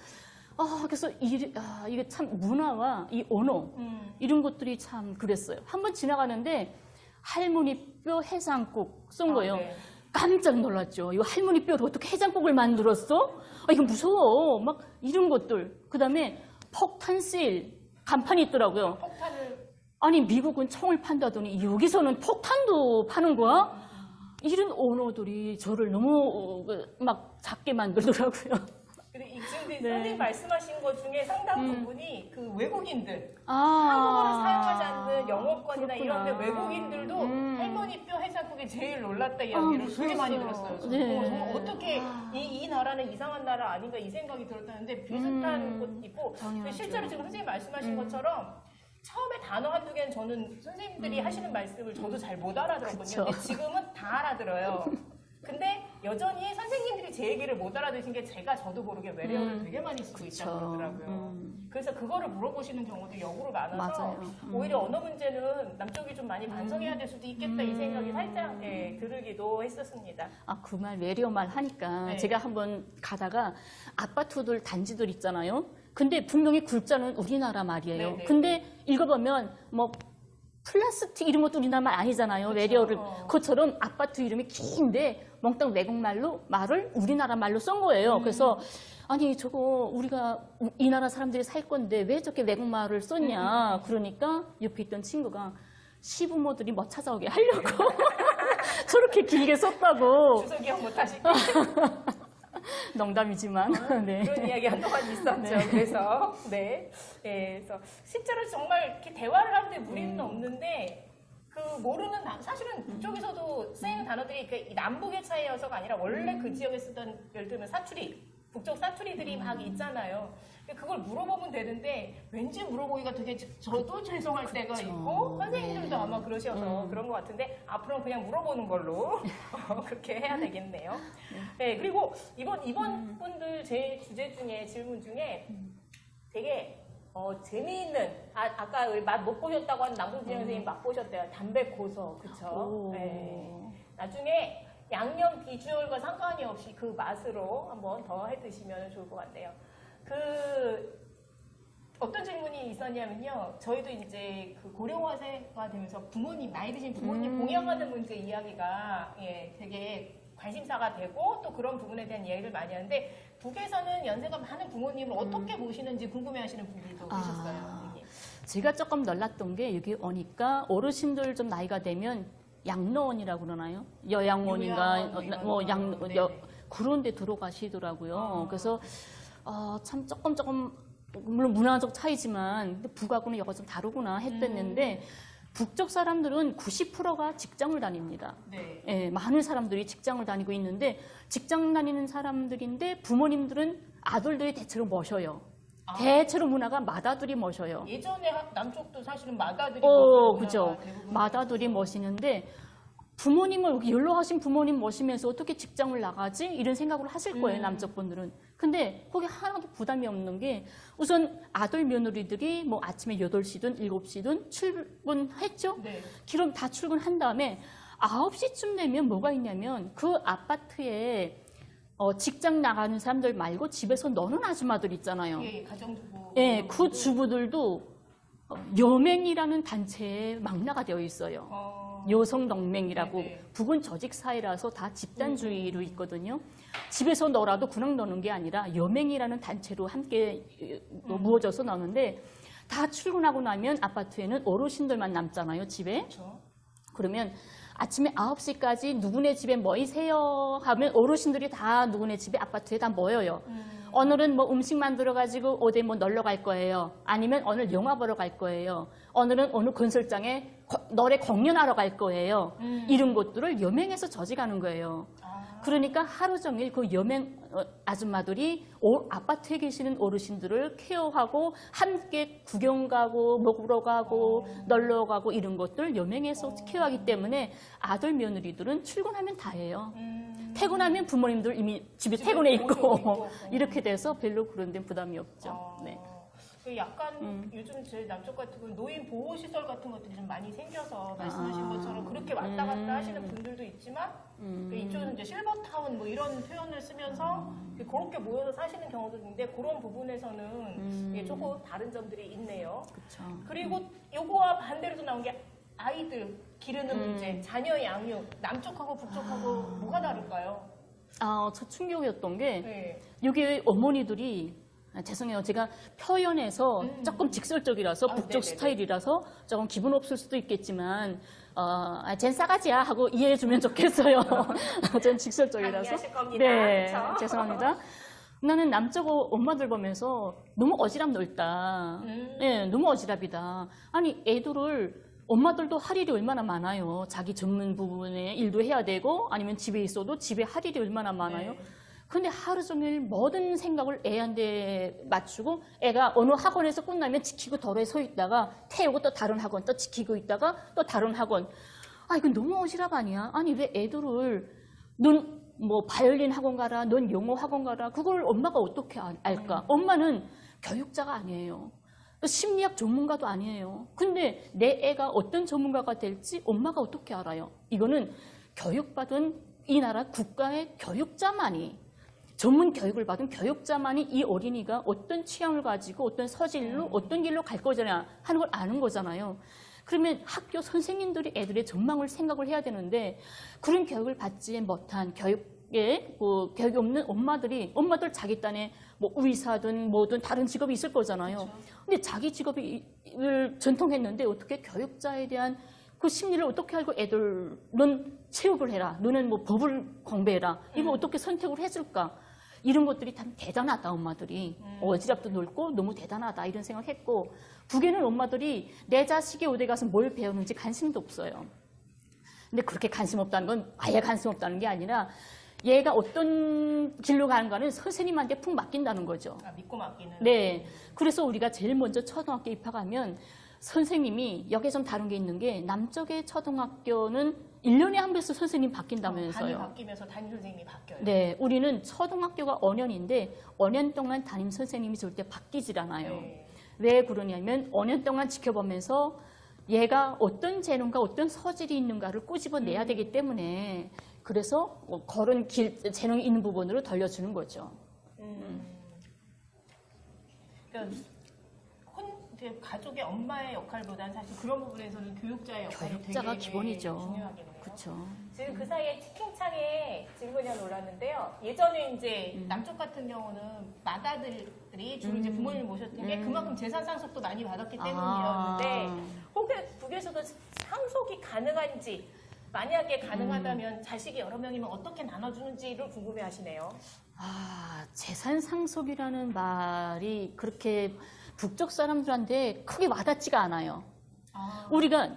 그래서 이게 참 문화와 이 언어 이런 것들이 참 그랬어요. 한번 지나가는데 할머니 뼈 해장국 쓴 거예요. 네. 깜짝 놀랐죠. 이거 할머니 뼈로 어떻게 해장국을 만들었어? 이거 무서워. 막 이런 것들. 그 다음에 폭탄 세일 간판이 있더라고요. 폭탄을 아니 미국은 총을 판다더니 여기서는 폭탄도 파는 거야? 이런 언어들이 저를 너무 막 작게 만들더라고요. 근데 지금 네. 선생님 말씀하신 것 중에 상당 부분이 그 외국인들 아, 한국어를 사용하지 않는 영어권이나 그렇구나. 이런 데 외국인들도 할머니 뼈 해장국에 제일 놀랐다 이야기를 되게 많이 들었어요. 저는. 네. 정말 어떻게 이 나라는 이상한 나라 아닌가 이 생각이 들었다는데 비슷한 곳 있고 당연하죠. 실제로 지금 선생님 말씀하신 것처럼 처음에 단어 한두 개는 저는 선생님들이 하시는 말씀을 저도 잘 못 알아들었거든요. 그쵸. 근데 지금은 다 알아들어요. 근데 여전히 선생님들이 제 얘기를 못 알아듣신 게 제가 저도 모르게 외래어를 되게 많이 쓰고 있다고 그러더라고요. 그래서 그거를 물어보시는 경우도 역으로 많아서 맞아요. 오히려 언어 문제는 남쪽이 좀 많이 반성해야 될 수도 있겠다 이 생각이 살짝 들으기도 했었습니다. 그 말 외래어 말 하니까 네. 제가 한번 가다가 아파트들 단지들 있잖아요. 근데 분명히 글자는 우리나라 말이에요. 네, 네, 근데 읽어보면 뭐 플라스틱 이런 것도 우리나라 말 아니잖아요. 그쵸. 외래어를. 그것처럼 아파트 이름이 긴데 멍땅 외국말로 말을 우리나라 말로 쓴 거예요. 그래서 아니 저거 우리가 이 나라 사람들이 살 건데 왜 저렇게 외국말을 썼냐. 그러니까 옆에 있던 친구가 시부모들이 뭐 찾아오게 하려고 저렇게 길게 썼다고. 주석이 형 못하시게 농담이지만. 네. 그런 이야기 한동안 있었죠. 그래서 그래서 실제로 정말 이렇게 대화를 하는데 무리는 없는데 그 모르는 사실은 북쪽에서도 쓰이는 단어들이 그 남북의 차이여서가 아니라 원래 그 지역에 쓰던 예를 들면 사투리 북쪽 사투리들이 막 있잖아요. 그걸 물어보면 되는데 왠지 물어보기가 되게 저도 죄송할 때가 있고 선생님들도 아마 그러셔서 그런 것 같은데 앞으로는 그냥 물어보는 걸로 그렇게 해야 되겠네요. 네, 그리고 이번 분들 제 주제 중에 질문 중에 되게 재미있는 아까 맛 못 보셨다고 한 남궁진 선생님 맛 보셨대요. 담배 고소 그쵸? 네. 나중에 양념 비주얼과 상관이 없이 그 맛으로 한번 더 해 드시면 좋을 것 같네요. 어떤 질문이 있었냐면요. 저희도 이제 그 고령화세가 되면서 부모님, 나이 드신 부모님 봉양하는 문제 이야기가 되게 관심사가 되고 또 그런 부분에 대한 이야기를 많이 하는데 북에서는 연세가 많은 부모님을 어떻게 보시는지 궁금해하시는 분들도 계셨어요. 선생님. 제가 조금 놀랐던 게 여기 오니까 어르신들 좀 나이가 되면 양로원이라고 그러나요? 여양원인가 그런 데 들어가시더라고요. 그래서 참 조금 물론 문화적 차이지만 북하고는 여가 좀 다르구나 했었는데 북쪽 사람들은 90%가 직장을 다닙니다. 네. 예, 많은 사람들이 직장을 다니고 있는데 직장 다니는 사람들인데 부모님들은 아들들이 대체로 모셔요. 대체로 문화가 맏아들이 모셔요. 예전에 남쪽도 사실은 맏아들이 그죠. 맏아들이 모시는데 부모님을 여기 연로하신 부모님 모시면서 어떻게 직장을 나가지? 이런 생각을 하실 거예요, 남쪽 분들은. 근데 거기 하나도 부담이 없는 게 우선 아들 며느리들이 뭐 아침에 8시든 7시든 출근했죠? 네. 그럼 다 출근한 다음에 9시쯤 되면 뭐가 있냐면 그 아파트에 직장 나가는 사람들 말고 집에서 노는 아줌마들 있잖아요. 예, 가정주부. 예, 그 주부들도 여맹이라는 단체에 망라가 되어 있어요. 여성동맹이라고 네네. 북은 조직사회라서 다 집단주의로 있거든요. 집에서 놀아도 그냥 노는 게 아니라 여맹이라는 단체로 함께 모여져서 노는데 다 출근하고 나면 아파트에는 어르신들만 남잖아요, 집에. 그렇죠. 그러면 아침에 9시까지 누구네 집에 모이세요 하면 어르신들이 다 누구네 집에 아파트에 다 모여요. 오늘은 뭐 음식 만들어가지고 어디 뭐 놀러 갈 거예요. 아니면 오늘 영화 보러 갈 거예요. 오늘은 어느 건설장에 노래 공연하러 갈 거예요. 이런 것들을 여맹에서 조직하는 거예요. 그러니까 하루 종일 그 여맹 아줌마들이 아파트에 계시는 어르신들을 케어하고 함께 구경 가고 먹으러 가고 놀러 가고 이런 것들 여맹에서 케어하기 때문에 아들 며느리들은 출근하면 다 해요. 퇴근하면 부모님들 이미 집에 퇴근해 있고 이렇게 돼서 별로 그런 데 부담이 없죠. 네. 약간 요즘 제 남쪽 같은 경우는 노인 보호 시설 같은 것들이 좀 많이 생겨서 말씀하신 것처럼 그렇게 왔다 갔다 하시는 분들도 있지만 이쪽은 이제 실버타운 뭐 이런 표현을 쓰면서 그렇게 모여서 사시는 경우도 있는데 그런 부분에서는 예, 조금 다른 점들이 있네요. 그쵸. 그리고 요거와 반대로 나온 게 아이들 기르는 문제, 자녀 양육, 남쪽하고 북쪽하고 뭐가 다를까요? 저 충격이었던 게 네. 여기 어머니들이 죄송해요. 제가 표현에서 조금 직설적이라서 북쪽 네네네. 스타일이라서 조금 기분 없을 수도 있겠지만 쟨 싸가지야 하고 이해해주면 좋겠어요. 전 직설적이라서. 이해하실 겁니다. 네, 그쵸? 죄송합니다. 나는 남쪽 엄마들 보면서 너무 어지럽 넓다. 네, 너무 어지럽이다. 아니 애들을 엄마들도 할 일이 얼마나 많아요. 자기 전문 부분에 일도 해야 되고 아니면 집에 있어도 집에 할 일이 얼마나 많아요. 네. 근데 하루 종일 모든 생각을 애한테 맞추고 애가 어느 학원에서 끝나면 지키고 도로에 서 있다가 태우고 또 다른 학원 또 지키고 있다가 또 다른 학원. 이건 너무 어지럽 아니야? 아니 왜 애들을 넌 뭐 바이올린 학원 가라, 넌 영어 학원 가라. 그걸 엄마가 어떻게 알까? 엄마는 교육자가 아니에요. 심리학 전문가도 아니에요. 근데 내 애가 어떤 전문가가 될지 엄마가 어떻게 알아요? 이거는 교육받은 이 나라 국가의 교육자만이 전문 교육을 받은 교육자만이 이 어린이가 어떤 취향을 가지고 어떤 서질로 어떤 길로 갈 거잖아 하는 걸 아는 거잖아요. 그러면 학교 선생님들이 애들의 전망을 생각을 해야 되는데 그런 교육을 받지 못한 교육이 없는 엄마들 자기 딴에 뭐 의사든 뭐든 다른 직업이 있을 거잖아요. 그렇죠. 근데 자기 직업을 전통했는데 어떻게 교육자에 대한 그 심리를 어떻게 알고 애들은 체육을 해라. 너는 뭐 법을 공부해라. 이거 어떻게 선택을 해줄까? 이런 것들이 참 대단하다, 엄마들이. 어지럽도 넓고 너무 대단하다, 이런 생각을 했고, 북에는 엄마들이 내 자식이 어디 가서 뭘 배우는지 관심도 없어요. 근데 그렇게 관심 없다는 건 아예 관심 없다는 게 아니라 얘가 어떤 길로 가는가는 선생님한테 푹 맡긴다는 거죠. 믿고 맡기는. 네. 그래서 우리가 제일 먼저 초등학교 입학하면 선생님이 여기에 좀 다른 게 있는 게 남쪽의 초등학교는 1년에 한 번씩 선생님 바뀐다면서요. 반이 바뀌면서 담임 선생님이 바뀌어요. 네, 우리는 초등학교가 5년인데 5년 동안 담임 선생님이 절대 바뀌질 않아요. 네. 왜 그러냐면 5년 동안 지켜보면서 얘가 어떤 재능과 어떤 서질이 있는가를 꼬집어내야 되기 때문에 그래서 그런 재능이 있는 부분으로 돌려주는 거죠. 그러니까 가족의 엄마의 역할보다는 사실 그런 부분에서는 교육자의 역할이 교육자가 되게 기본이죠. 중요하겠네요. 그렇죠. 지금 그 사이에 채팅창에 질문이 하나 올랐는데요. 예전에 이제 남쪽 같은 경우는 맏아들들이 주로 이제 부모님을 모셨던 게 그만큼 재산 상속도 많이 받았기 때문이었는데 혹시 북에서도 상속이 가능한지 만약에 가능하다면 자식이 여러 명이면 어떻게 나눠주는지를 궁금해하시네요. 재산 상속이라는 말이 그렇게 북쪽 사람들한테 크게 와닿지가 않아요. 우리가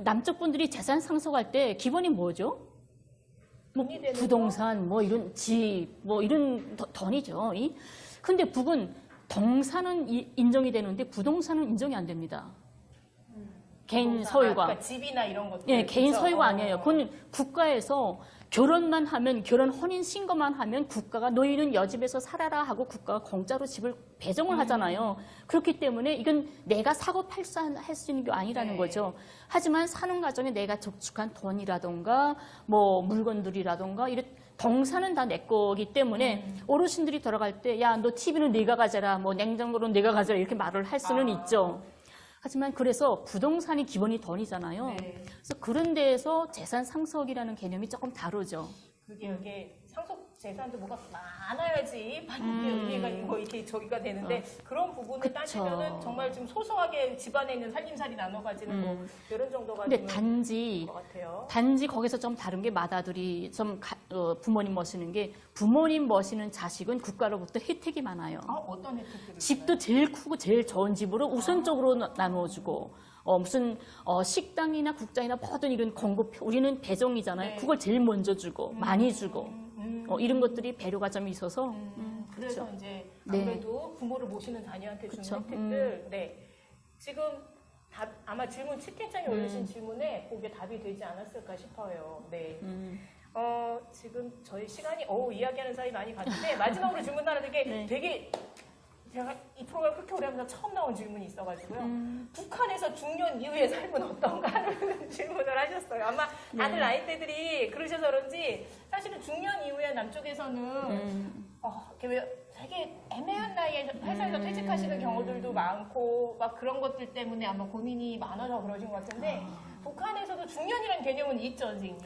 남쪽 분들이 재산 상속할 때 기본이 뭐죠? 뭐 돈이 되는 부동산, 뭐 이런 집, 뭐 이런 돈이죠. 근데 북은 동산은 인정이 되는데 부동산은 인정이 안 됩니다. 개인 부동산, 소유가. 그러니까 집이나 이런 것들. 예, 개인 그쵸? 소유가 아니에요. 그건 국가에서 결혼만 하면, 결혼 혼인 신고만 하면 국가가 너희는 여집에서 살아라 하고 국가가 공짜로 집을 배정을 하잖아요. 그렇기 때문에 이건 내가 사고 팔할 수 있는 게 아니라는 네. 거죠. 하지만 사는 과정에 내가 저축한 돈이라던가 뭐 물건들이라던가 이런 동산은 다 내 거기 때문에 어르신들이 돌아갈 때 야, 너 TV는 네가 가져라, 뭐 냉장고는 네가 가져라 이렇게 말을 할 수는 있죠. 하지만 그래서 부동산이 기본이 돈이잖아요. 네. 그래서 그런 데에서 재산 상속이라는 개념이 조금 다르죠. 그게 이게 상속 재산도 뭐가 많아야지 받는 게 의미가 있고 이렇게 저기가 되는데 그런 부분을 그쵸. 따지면은 정말 좀 소소하게 집안에 있는 살림살이 나눠 가지는 뭐 이런 정도가 근데 좀 단지 것 같아요. 거기서 좀 다른 게 마다들이 좀 부모님 모시는 게 부모님 모시는 자식은 국가로부터 혜택이 많아요. 어떤 혜택들을 집도 제일 크고 제일 좋은 집으로 우선적으로 나누어주고 무슨 식당이나 국장이나 모든 이런 공급 우리는 배정이잖아요. 네. 그걸 제일 먼저 주고 많이 주고 이런 것들이 배려가 좀 있어서 그래서 그렇죠. 이제 네. 아무래도 부모를 모시는 자녀한테 주는 그쵸. 혜택들 네. 지금 아마 질문 채팅창에 올리신 질문에 그게 답이 되지 않았을까 싶어요. 네. 지금 저희 시간이 이야기하는 사이 많이 갔는데 마지막으로 질문 하나 되게 네. 되게 제가 이 프로그램 그렇게 오래 하면서 처음 나온 질문이 있어가지고요. 북한에서 중년 이후의 삶은 어떤가 하는 질문을 하셨어요. 아마 다들 나이대들이 그러셔서 그런지 사실은 중년 이후에 남쪽에서는 되게 애매한 나이에 회사에서 퇴직하시는 경우들도 많고 막 그런 것들 때문에 아마 고민이 많아서 그러신 것 같은데 북한에서도 중년이라는 개념은 있죠, 선생님.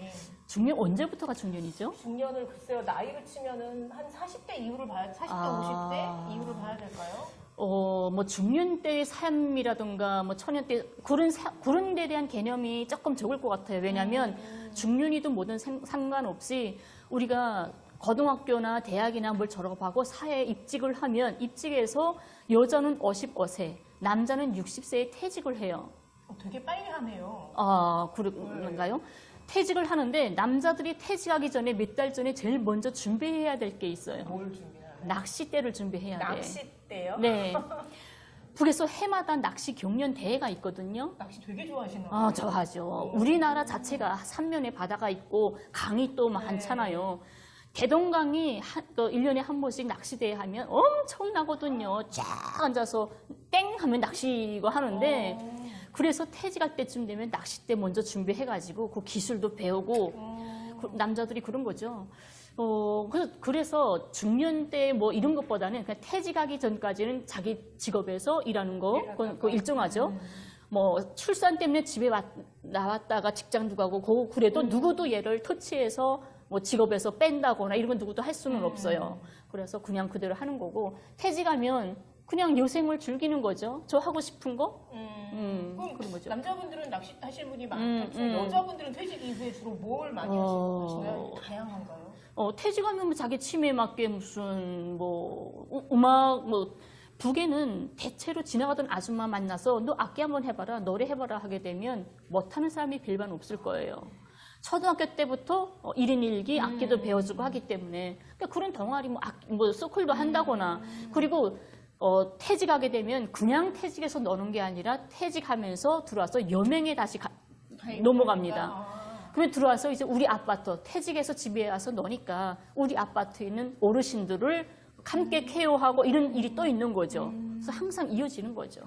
중년 언제부터가 중년이죠? 중년을 글쎄요 나이로 치면은 한 40대 이후를 50대 이후를 봐야 될까요? 뭐 중년 때의 삶이라든가 뭐 청년 때 그런 데 대한 개념이 조금 적을 것 같아요. 왜냐하면 중년이든 뭐든 상관없이 우리가 고등학교나 대학이나 뭘 졸업하고 사회에 입직을 하면 입직해서 여자는 55세, 남자는 60세에 퇴직을 해요. 되게 빨리 하네요. 그런가요? 퇴직을 하는데 남자들이 퇴직하기 전에 몇 달 전에 제일 먼저 준비해야 될 게 있어요. 뭘 준비하나요? 낚싯대를 준비해야 돼. 낚싯대요? 네. 북에서 해마다 낚시 경연 대회가 있거든요. 낚시 되게 좋아하시나? 좋아하죠. 우리나라 자체가 삼면에 바다가 있고 강이 또 많잖아요. 대동강이 1년에 한 번씩 낚시대회 하면 엄청나거든요. 쫙 앉아서 땡 하면 낚시고 하는데 그래서 퇴직할 때쯤 되면 낚싯대 먼저 준비해가지고 그 기술도 배우고 남자들이 그런 거죠. 그래서 중년 때 뭐 이런 것보다는 그냥 퇴직하기 전까지는 자기 직업에서 일하는 거 그거 일정하죠. 뭐 출산 때문에 집에 나왔다가 직장도 가고 그래도 누구도 얘를 터치해서 뭐 직업에서 뺀다거나 이런 건 누구도 할 수는 없어요. 그래서 그냥 그대로 하는 거고 퇴직하면 그냥 여생을 즐기는 거죠. 저 하고 싶은 거. 그런 거죠. 남자분들은 낚시 하실 분이 많겠지만 여자분들은 퇴직 이후에 주로 뭘 많이 하시나요? 다양한가요? 퇴직하면 뭐 자기 취미에 맞게 무슨 음악 북에는 대체로 지나가던 아줌마 만나서 너 악기 한번 해봐라, 노래 해봐라 하게 되면 못하는 사람이 별반 없을 거예요. 초등학교 때부터 1인 1기 악기도 배워주고 하기 때문에 그러니까 그런 동아리 서클도 한다거나 그리고 퇴직하게 되면 그냥 퇴직해서 노는 게 아니라 퇴직하면서 들어와서 여명에 다시 넘어갑니다. 그러면 들어와서 이제 우리 아파트 퇴직해서 집에 와서 노니까 우리 아파트에 있는 어르신들을 함께 케어하고 이런 일이 또 있는 거죠. 그래서 항상 이어지는 거죠.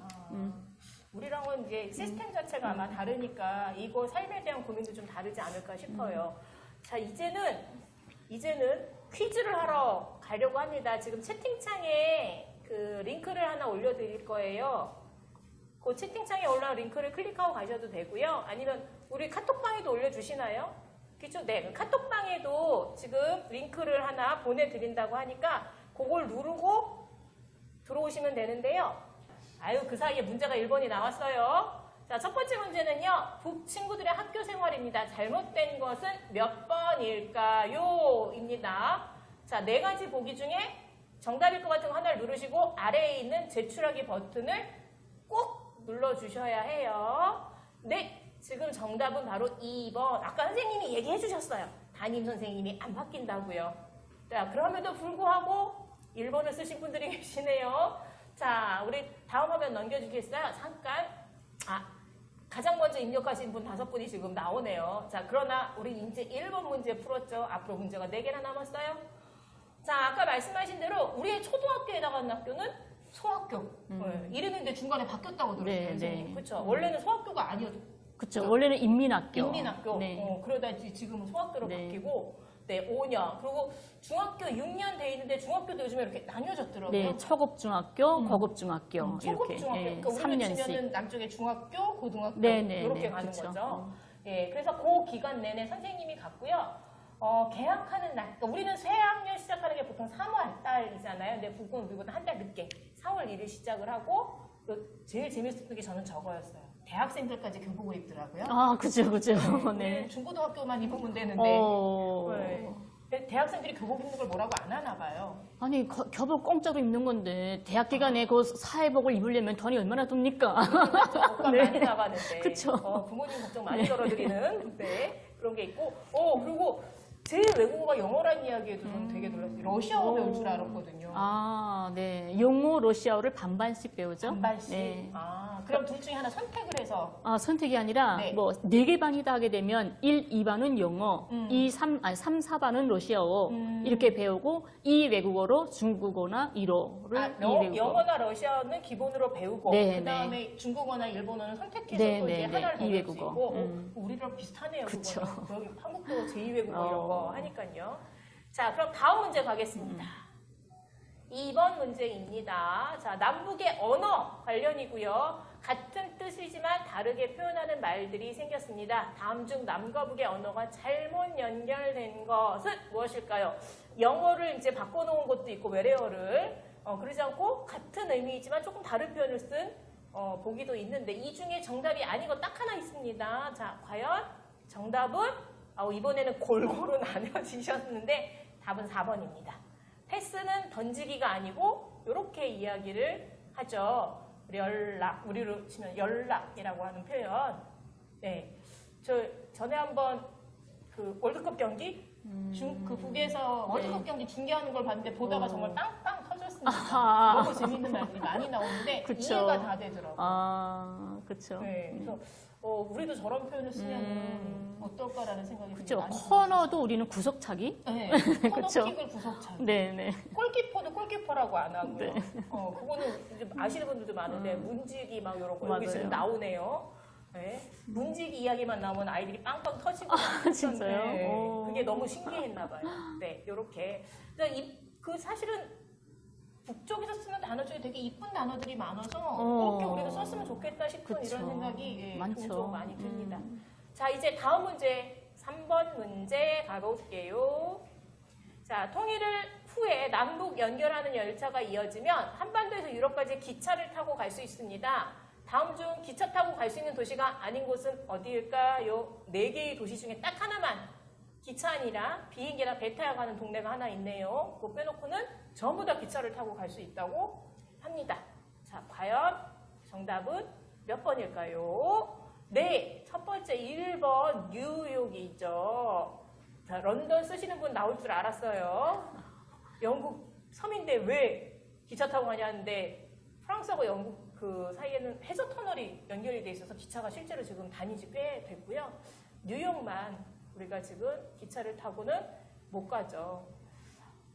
우리랑은 이제 시스템 자체가 아마 다르니까 이거 삶에 대한 고민도 좀 다르지 않을까 싶어요. 자, 이제는 퀴즈를 하러 가려고 합니다. 지금 채팅창에 그 링크를 하나 올려드릴 거예요. 그 채팅창에 올라온 링크를 클릭하고 가셔도 되고요. 아니면 우리 카톡방에도 올려주시나요? 그렇죠? 네, 카톡방에도 지금 링크를 하나 보내드린다고 하니까 그걸 누르고 들어오시면 되는데요. 그 사이에 문제가 1번이 나왔어요. 자, 첫 번째 문제는요. 북 친구들의 학교 생활입니다. 잘못된 것은 몇 번일까요? 입니다. 자, 4가지 보기 중에 정답일 것 같은 거 하나를 누르시고 아래에 있는 제출하기 버튼을 꼭 눌러주셔야 해요. 네, 지금 정답은 바로 2번. 아까 선생님이 얘기해 주셨어요. 담임 선생님이 안 바뀐다고요. 자, 그럼에도 불구하고 1번을 쓰신 분들이 계시네요. 자, 우리 다음 화면 넘겨주겠어요? 잠깐. 가장 먼저 입력하신 분 5분이 지금 나오네요. 자, 그러나 우리 이제 1번 문제 풀었죠? 앞으로 문제가 4개나 남았어요. 자, 아까 말씀하신 대로 우리의 초등학교에 해당하는 학교는 소학교. 네, 이름이 근데 중간에 바뀌었다고 들었어요, 네, 선생님. 네. 그렇죠. 원래는 소학교가 아니었죠. 그렇죠. 원래는 인민학교. 인민학교. 네. 그러다 지금은 소학교로 네. 바뀌고, 네, 5년. 그리고 중학교 6년 돼 있는데 중학교도 요즘에 이렇게 나뉘어졌더라고요. 네, 초급중학교, 고급중학교 초급 이렇게 중학교. 예, 그러니까 우리는 3년씩. 치면은 남쪽에 중학교, 고등학교 네, 네, 이렇게 네, 가는 그쵸. 거죠. 예, 그래서 그 기간 내내 선생님이 갔고요. 개학하는 날, 그러니까 우리는 새학년 시작하는 게 보통 3월 달이잖아요. 근데 북은 우리보다 한 달 늦게 4월 1일 시작을 하고, 제일 재밌었던 게 저는 저거였어요. 대학생들까지 교복을 입더라고요. 그죠. 네. 네. 중고등학교만 입으면 되는데 네. 대학생들이 교복 입는 걸 뭐라고 안 하나 봐요. 아니, 교복 공짜로 입는 건데, 대학 기간에 그 사회복을 입으려면 돈이 얼마나 듭니까? 옷값 네. 많이 나가는데 그쵸. 부모님 걱정 많이 덜어드리는 그런 게 있고 그리고 제 외국어가 영어란 이야기에도 저는 되게 놀랐어요. 러시아어 배울 줄 알았거든요. 네. 영어, 러시아어를 반반씩 배우죠? 반반씩? 네. 그럼 둘 중에 하나 선택을 해서 선택이 아니라, 네. 4개 반이 다 하게 되면, 1, 2반은 영어, 3, 4반은 러시아어, 이렇게 배우고, 2 외국어로 중국어나 일어를 외국어. 영어나 러시아어는 기본으로 배우고 네, 그 다음에 중국어나 일본어는 선택해서 네, 또 이제 네, 하나를 네. 더 이 배울 수 외국어. 있고 우리랑 비슷하네요. 그쵸. 그거는. 여기 한국도 제2외국어 이런 거 하니까요. 자, 그럼 다음 문제 가겠습니다. 2번 문제입니다. 자, 남북의 언어 관련이고요. 같은 뜻이지만 다르게 표현하는 말들이 생겼습니다. 다음 중 남과 북의 언어가 잘못 연결된 것은 무엇일까요? 영어를 이제 바꿔놓은 것도 있고 외래어를 그러지 않고 같은 의미이지만 조금 다른 표현을 쓴 보기도 있는데 이 중에 정답이 아닌 거 딱 하나 있습니다. 자, 과연 정답은 이번에는 골고루 나뉘어지셨는데 답은 4번입니다. 패스는 던지기가 아니고 이렇게 이야기를 하죠. 우리로 치면 연락이라고 하는 표현. 네, 저 전에 한번 그 월드컵 경기 그 북에서 월드컵 경기 중계하는 걸 봤는데 보다가 정말 빵빵 터졌습니다. 너무 재밌는 말들이 많이 나오는데 그쵸. 이해가 다 되더라고요. 그렇죠. 네, 그래서 우리도 저런 표현을 쓰면 어떨까라는 생각이 그렇죠. 많이 코너도 우리는 구석차기. 네, 그쵸. 코너킥을 구석차기. 네. 골키퍼도 골키퍼라고 안 하고요. 네. 그거는 이제 아시는 분들도 많은데 문지기 막 이런 거 여기 맞아요. 지금 나오네요. 네. 문지기 이야기만 나오면 아이들이 빵빵 터지고 진짜요? 네. 오. 그게 너무 신기했나 봐요. 네, 이렇게. 그 사실은 북쪽에서 쓰는 단어 중에 되게 이쁜 단어들이 많아서 그렇게 우리가 썼으면 좋겠다 싶은 그쵸. 이런 생각이 많죠. 종종 많이 듭니다. 자, 이제 다음 문제 3번 문제 가볼게요. 자, 통일 후에 남북 연결하는 열차가 이어지면 한반도에서 유럽까지 기차를 타고 갈 수 있습니다. 다음 중 기차 타고 갈 수 있는 도시가 아닌 곳은 어디일까요? 4개의 도시 중에 딱 하나만 기차 아니라 비행기나 배 타야 가는 동네가 하나 있네요. 그거 빼놓고는 전부 다 기차를 타고 갈 수 있다고 합니다. 자, 과연 정답은 몇 번일까요? 네, 첫 번째 1번 뉴욕이죠. 자, 런던 쓰시는 분 나올 줄 알았어요. 영국 섬인데 왜 기차 타고 가냐는데 프랑스하고 영국 그 사이에는 해저 터널이 연결이 돼 있어서 기차가 실제로 지금 다니지 꽤 됐고요. 뉴욕만 우리가 지금 기차를 타고는 못 가죠.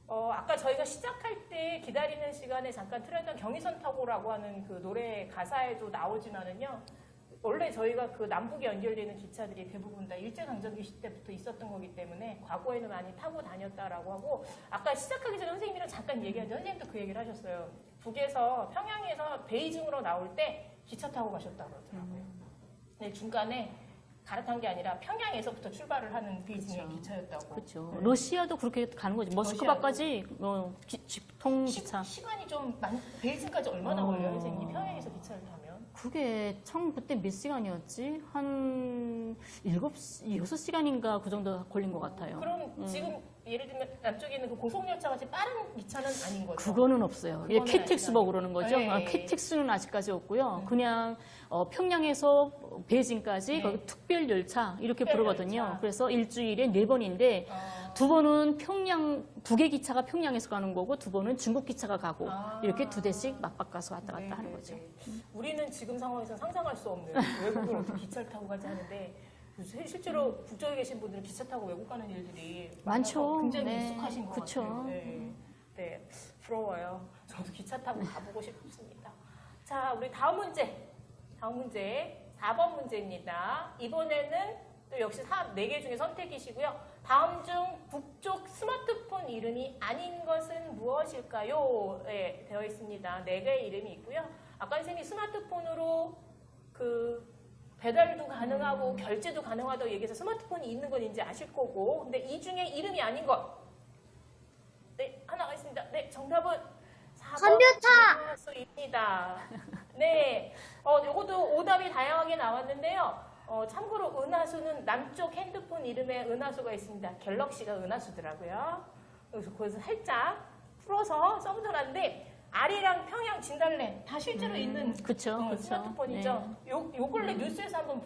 아까 저희가 시작할 때 기다리는 시간에 잠깐 틀었던 경의선 타고라고 하는 그 노래 가사에도 나오지만은요. 원래 저희가 그 남북에 연결되는 기차들이 대부분 다 일제강점기 시대부터 있었던 거기 때문에 과거에는 많이 타고 다녔다라고 하고 아까 시작하기 전에 선생님이랑 잠깐 얘기하는데 선생님도 그 얘기를 하셨어요. 북에서 평양에서 베이징으로 나올 때 기차 타고 가셨다고 그러더라고요. 네, 중간에 갈아탄 게 아니라 평양에서부터 출발을 하는 베이징의 기차였다고. 그렇죠. 네. 러시아도 그렇게 가는 거지. 모스크바까지 통기차. 시간이 좀 베이징까지 얼마나 걸려요, 선생님? 평양에서 기차를 타면? 그게 그때 몇 시간이었지? 한 6시간인가 그 정도 걸린 것 같아요. 그럼 지금 예를 들면 남쪽에 있는 그 고속열차 같이 빠른 기차는 아닌 거죠? 그거는 없어요. 이게 그거는 KTX라고 그러는 거죠. 네. KTX는 아직까지 없고요. 그냥 평양에서 베이징까지 네. 거기 특별 열차 이렇게 특별 부르거든요. 열차. 그래서 일주일에 4번인데 두 번은 평양, 2개 기차가 평양에서 가는 거고 2번은 중국 기차가 가고 이렇게 2대씩 맞바꿔서 왔다 갔다 하는 거죠. 우리는 지금 상황에서 상상할 수 없는 외국을 어떻게 기차를 타고 가지 하는데 실제로 국적에 계신 분들은 기차 타고 외국 가는 일들이 많죠. 굉장히 네. 익숙하신 것 그쵸. 같아요. 네. 네, 부러워요. 저도 기차 타고 가보고 싶습니다. 자, 우리 다음 문제. 다음 문제 4번 문제입니다. 이번에는 또 역시 4개 중에 선택이시고요. 다음 중 북쪽 스마트폰 이름이 아닌 것은 무엇일까요? 네, 되어 있습니다. 4개의 이름이 있고요. 아까 선생님이 스마트폰으로 배달도 가능하고 결제도 가능하다고 얘기해서 스마트폰이 있는 건 이제 아실 거고, 근데 이 중에 이름이 아닌 것. 네, 하나가 있습니다. 네, 정답은 4번 은하수입니다. 네, 요것도 오답이 다양하게 나왔는데요. 참고로 은하수는 남쪽 핸드폰 이름에 은하수가 있습니다. 갤럭시가 은하수더라고요. 그래서 거기서 살짝 풀어서 써보더라는데 아리랑 평양 진달래 다 실제로 있는 그쵸. 스마트폰이죠. 네. 요 근래 뉴스에서 한번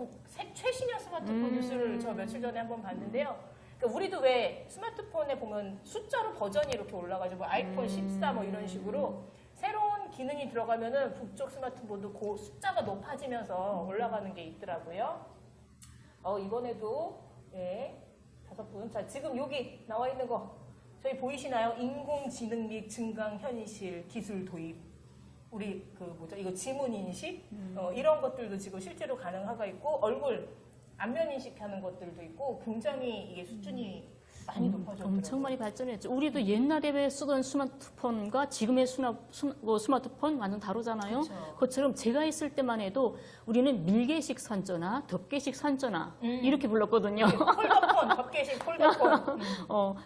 최신형 스마트폰 뉴스를 저 며칠 전에 한번 봤는데요. 그러니까 우리도 왜 스마트폰에 보면 숫자로 버전이 이렇게 올라가지고 아이폰 14 뭐 이런 식으로 새로운 기능이 들어가면은 북쪽 스마트폰도 그 숫자가 높아지면서 올라가는 게 있더라고요. 이번에도 예, 5분. 자, 지금 여기 나와 있는 거 저희 보이시나요? 인공지능 및 증강현실 기술 도입. 우리 이거 지문 인식 이런 것들도 지금 실제로 가능하가 있고 얼굴 안면 인식하는 것들도 있고 굉장히 이게 수준이 많이 높아졌더라고요. 엄청 많이 발전했죠. 우리도 옛날에 쓰던 스마트폰과 지금의 스마트폰 완전 다르잖아요. 그쵸. 그것처럼 제가 있을 때만 해도 우리는 밀개식 산전화, 덮개식 산전화 이렇게 불렀거든요. 폴더폰, 덮개식 폴더폰.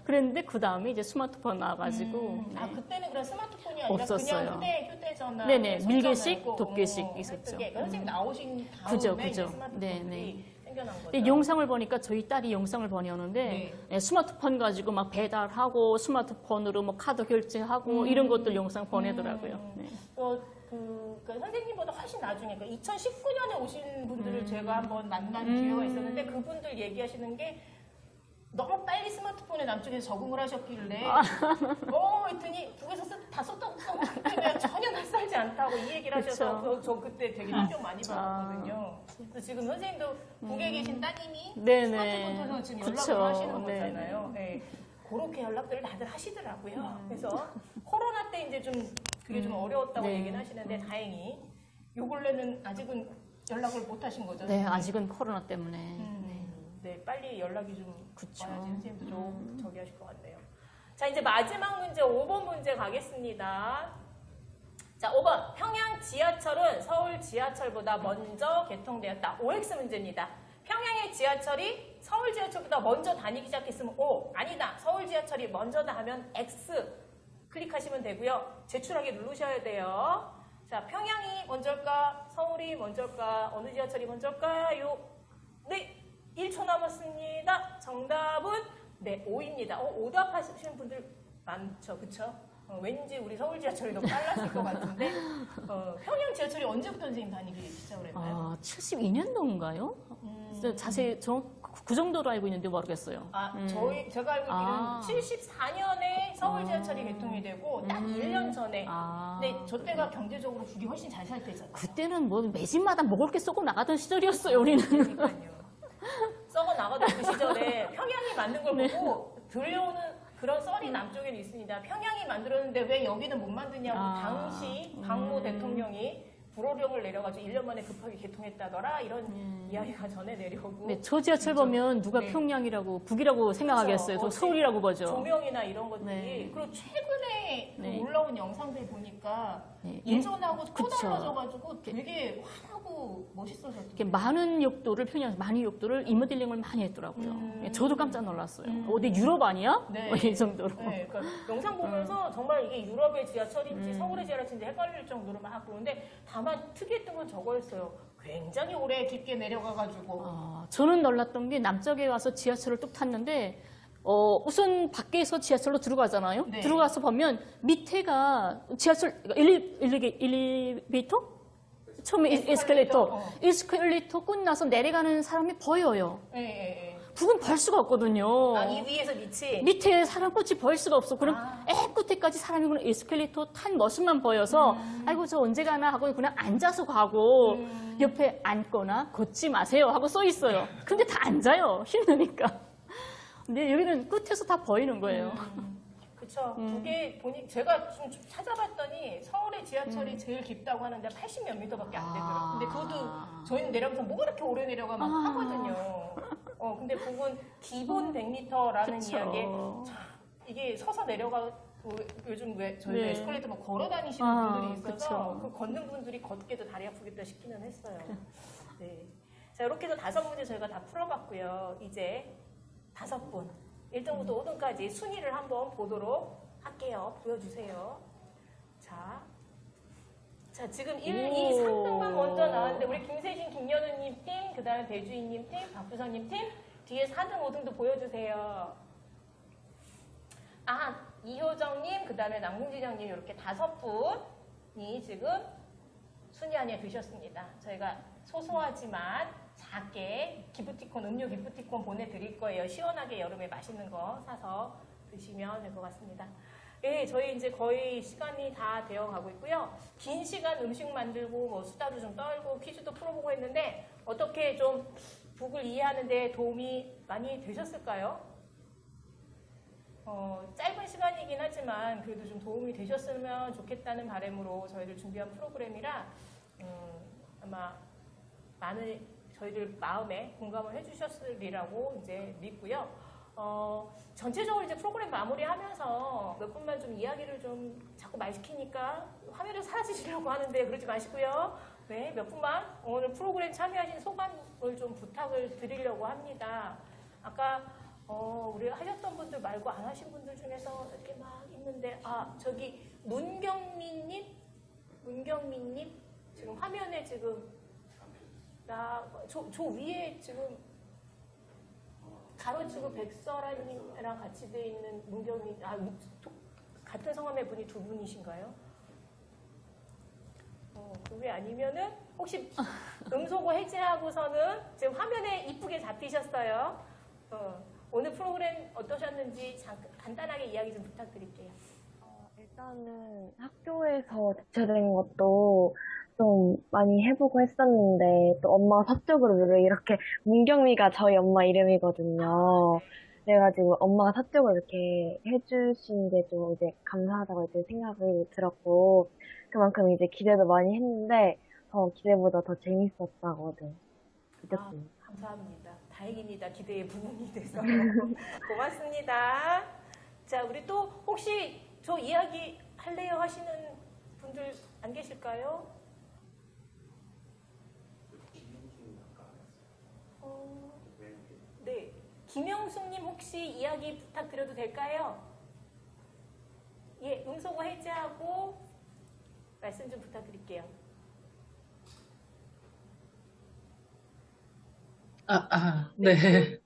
그랬는데 그 다음에 이제 스마트폰 나와가지고 아, 그때는 그런 스마트폰이 아니라 없었어요. 그냥 휴대전화. 네네, 밀개식, 덮개식 있었죠. 선생님 나오신 다음에 그죠. 이제 스마트폰이 네네. 생겨난 거죠. 근데 영상을 보니까 저희 딸이 영상을 보내오는데 스마트폰 가지고 막 배달하고 스마트폰으로 뭐 카드 결제하고 이런 것들 영상 보내더라고요. 네. 그러니까 선생님보다 훨씬 나중에 2019년에 오신 분들을 제가 한번 만난 기회가 있었는데 그분들 얘기하시는 게 너무 빨리 스마트폰에 남쪽에서 적응을 하셨길래 했더니 북에서 다 썼다고 그냥 전혀 낯설지 않다고 이 얘기를 하셔서 저 그때 되게 충격 많이 받았거든요. 그래서 지금 선생님도 북에 계신 따님이 스마트폰 통해서 지금 연락을 하시는 거잖아요. 네. 그렇게 연락들을 다들 하시더라고요. 그래서 코로나 때 이제 좀 그게 좀 어려웠다고 얘기는 하시는데 다행히 요 근래는 아직은 연락을 못 하신 거죠? 네, 아직은 코로나 때문에. 네, 빨리 연락이 좀 그쵸. 와야지 선생님도 좀 저기 하실 것 같네요. 자, 이제 마지막 문제 5번 문제 가겠습니다. 자, 5번. 평양 지하철은 서울 지하철보다 먼저 개통되었다. OX 문제입니다. 평양의 지하철이 서울 지하철보다 먼저 다니기 시작했으면 O. 아니다. 서울 지하철이 먼저다 하면 X. 클릭하시면 되고요. 제출하기 누르셔야 돼요. 자, 평양이 먼저일까? 서울이 먼저일까? 어느 지하철이 먼저일까요? 네. 1초 남았습니다. 정답은 네, O입니다. 오답하시는 분들 많죠, 그쵸? 왠지 우리 서울 지하철이 더 빨랐을 것 같은데 평양 지하철이 언제부터 선생님 다니기 시작을 했나요? 72년도인가요? 자세히 그 정도로 알고 있는데 모르겠어요. 제가 알고 있기는 74년에 서울 지하철이 개통이 되고 딱 1년 전에. 근데 저 때가 경제적으로 북이 훨씬 잘 살 때잖아요. 그때는 뭐 매집마다 먹을 게 쏘고 나가던 시절이었어요, 우리는. 그러니까요. 썩어 나가던 그 시절에 평양이 만든 걸 보고 들려오는 그런 썰이 남쪽에는 있습니다. 평양이 만들었는데 왜 여기는 못 만드냐고 당시 박모 대통령이 불호령을 내려가지고 1년 만에 급하게 개통했다더라 이런 이야기가 전해 내려오고. 네, 저 지하철 보면 누가 평양이라고 북이라고 생각하겠어요. 저 서울이라고 보죠. 조명이나 이런 것들이. 네. 그리고 최근에 네. 올라온 영상들 보니까 예전하고 또 달라져가지고 되게 환하고 멋있어졌어요. 많은 역도를 평양 많은 역도를 리모델링을 많이 했더라고요. 저도 깜짝 놀랐어요. 어디 유럽 아니야? 네. 뭐 이 정도로. 네, 그러니까 영상 보면서 정말 이게 유럽의 지하철인지 서울의 지하철인지 헷갈릴 정도로 막 보는데 다만 특이했던 건 저거였어요. 굉장히 오래 깊게 내려가가지고. 저는 놀랐던 게 남쪽에 와서 지하철을 뚝 탔는데 우선 밖에서 지하철로 들어가잖아요. 네. 들어가서 보면 밑에가 지하철 엘리베이터? 처음에 에스컬레이터. 에스컬레이터 끝나서 내려가는 사람이 보여요. 예, 예, 예. 그건 볼 수가 없거든요. 아, 이 위에서 밑이. 밑에 사람 끝이 볼 수가 없어. 그럼 아. 끝에까지 사람이 그냥 에스컬레이터 탄 모습만 보여서 아이고 저 언제 가나 하고 그냥 앉아서 가고 옆에 앉거나 걷지 마세요 하고 써 있어요. 근데 다 앉아요. 힘드니까. 근데 여기는 끝에서 다 보이는 거예요. 그쵸. 그게 제가 좀 찾아봤더니 서울의 지하철이 제일 깊다고 하는데 80몇 미터밖에 안 되더라고요. 근데 그것도 저희는 내려가면서 뭐 그렇게 오래 내려가 막 하거든요. 근데 그건 기본 100m라는 그쵸. 이야기에 참, 이게 서서 내려가고 요즘 왜 저희 네. 에스컬레이터 막 걸어 다니시는 아, 분들이 있어서 그쵸. 그 걷는 분들이 걷기도 다리 아프겠다 싶기는 했어요. 네. 자, 이렇게 해서 5문제 저희가 다 풀어봤고요. 이제 5분. 1등부터 5등까지 순위를 한번 보도록 할게요. 보여주세요. 자, 지금 1, 2, 3등만 먼저 나왔는데 우리 김세진, 김연우님 팀, 그 다음에 배주희님 팀, 박부선님 팀 뒤에 4등, 5등도 보여주세요. 아, 이효정님, 그 다음에 남궁지정님 이렇게 5분이 지금 순위 안에 드셨습니다. 저희가 소소하지만 작게 기프티콘, 음료 기프티콘 보내드릴 거예요. 시원하게 여름에 맛있는 거 사서 드시면 될 것 같습니다. 예, 저희 이제 거의 시간이 다 되어 가고 있고요. 긴 시간 음식 만들고 뭐 수다도 좀 떨고 퀴즈도 풀어보고 했는데 어떻게 좀 북을 이해하는 데 도움이 많이 되셨을까요? 짧은 시간이긴 하지만 그래도 좀 도움이 되셨으면 좋겠다는 바람으로 저희들 준비한 프로그램이라 아마 많은 저희들 마음에 공감을 해주셨으리라고 이제 믿고요. 전체적으로 이제 프로그램 마무리하면서 몇 분만 좀 이야기를 좀 자꾸 말 시키니까 화면에서 사라지시려고 하는데 그러지 마시고요. 네, 몇 분만 오늘 프로그램 참여하신 소감을 좀 부탁을 드리려고 합니다. 아까 우리 하셨던 분들 말고 안 하신 분들 중에서 이렇게 막 있는데 저기 문경민님 지금 화면에 지금 저 위에 지금 가로치고 백설아님이랑 같이 돼 있는 문경민 같은 성함의 분이 2분이신가요? 그게 아니면은 혹시 음소거 해제하고서는 지금 화면에 이쁘게 잡히셨어요. 오늘 프로그램 어떠셨는지 간단하게 이야기 좀 부탁드릴게요. 일단은 학교에서 대체된 것도 좀 많이 해보고 했었는데 또 엄마가 사적으로 이렇게 문경미가 저희 엄마 이름이거든요. 그래가지고 엄마가 사적으로 이렇게 해주신 게 좀 이제 감사하다고 이제 생각이 들었고 그만큼 이제 기대도 많이 했는데 기대보다 더 재밌었다고 느꼈습니다. 감사합니다. 다행입니다. 기대의 부분이 돼서. 고맙습니다. 자, 우리 또 혹시 저 이야기 할래요 하시는 분들 안 계실까요? 네. 김영숙님 혹시 이야기 부탁드려도 될까요? 예, 음소거 해제하고 말씀 좀 부탁드릴게요. 네.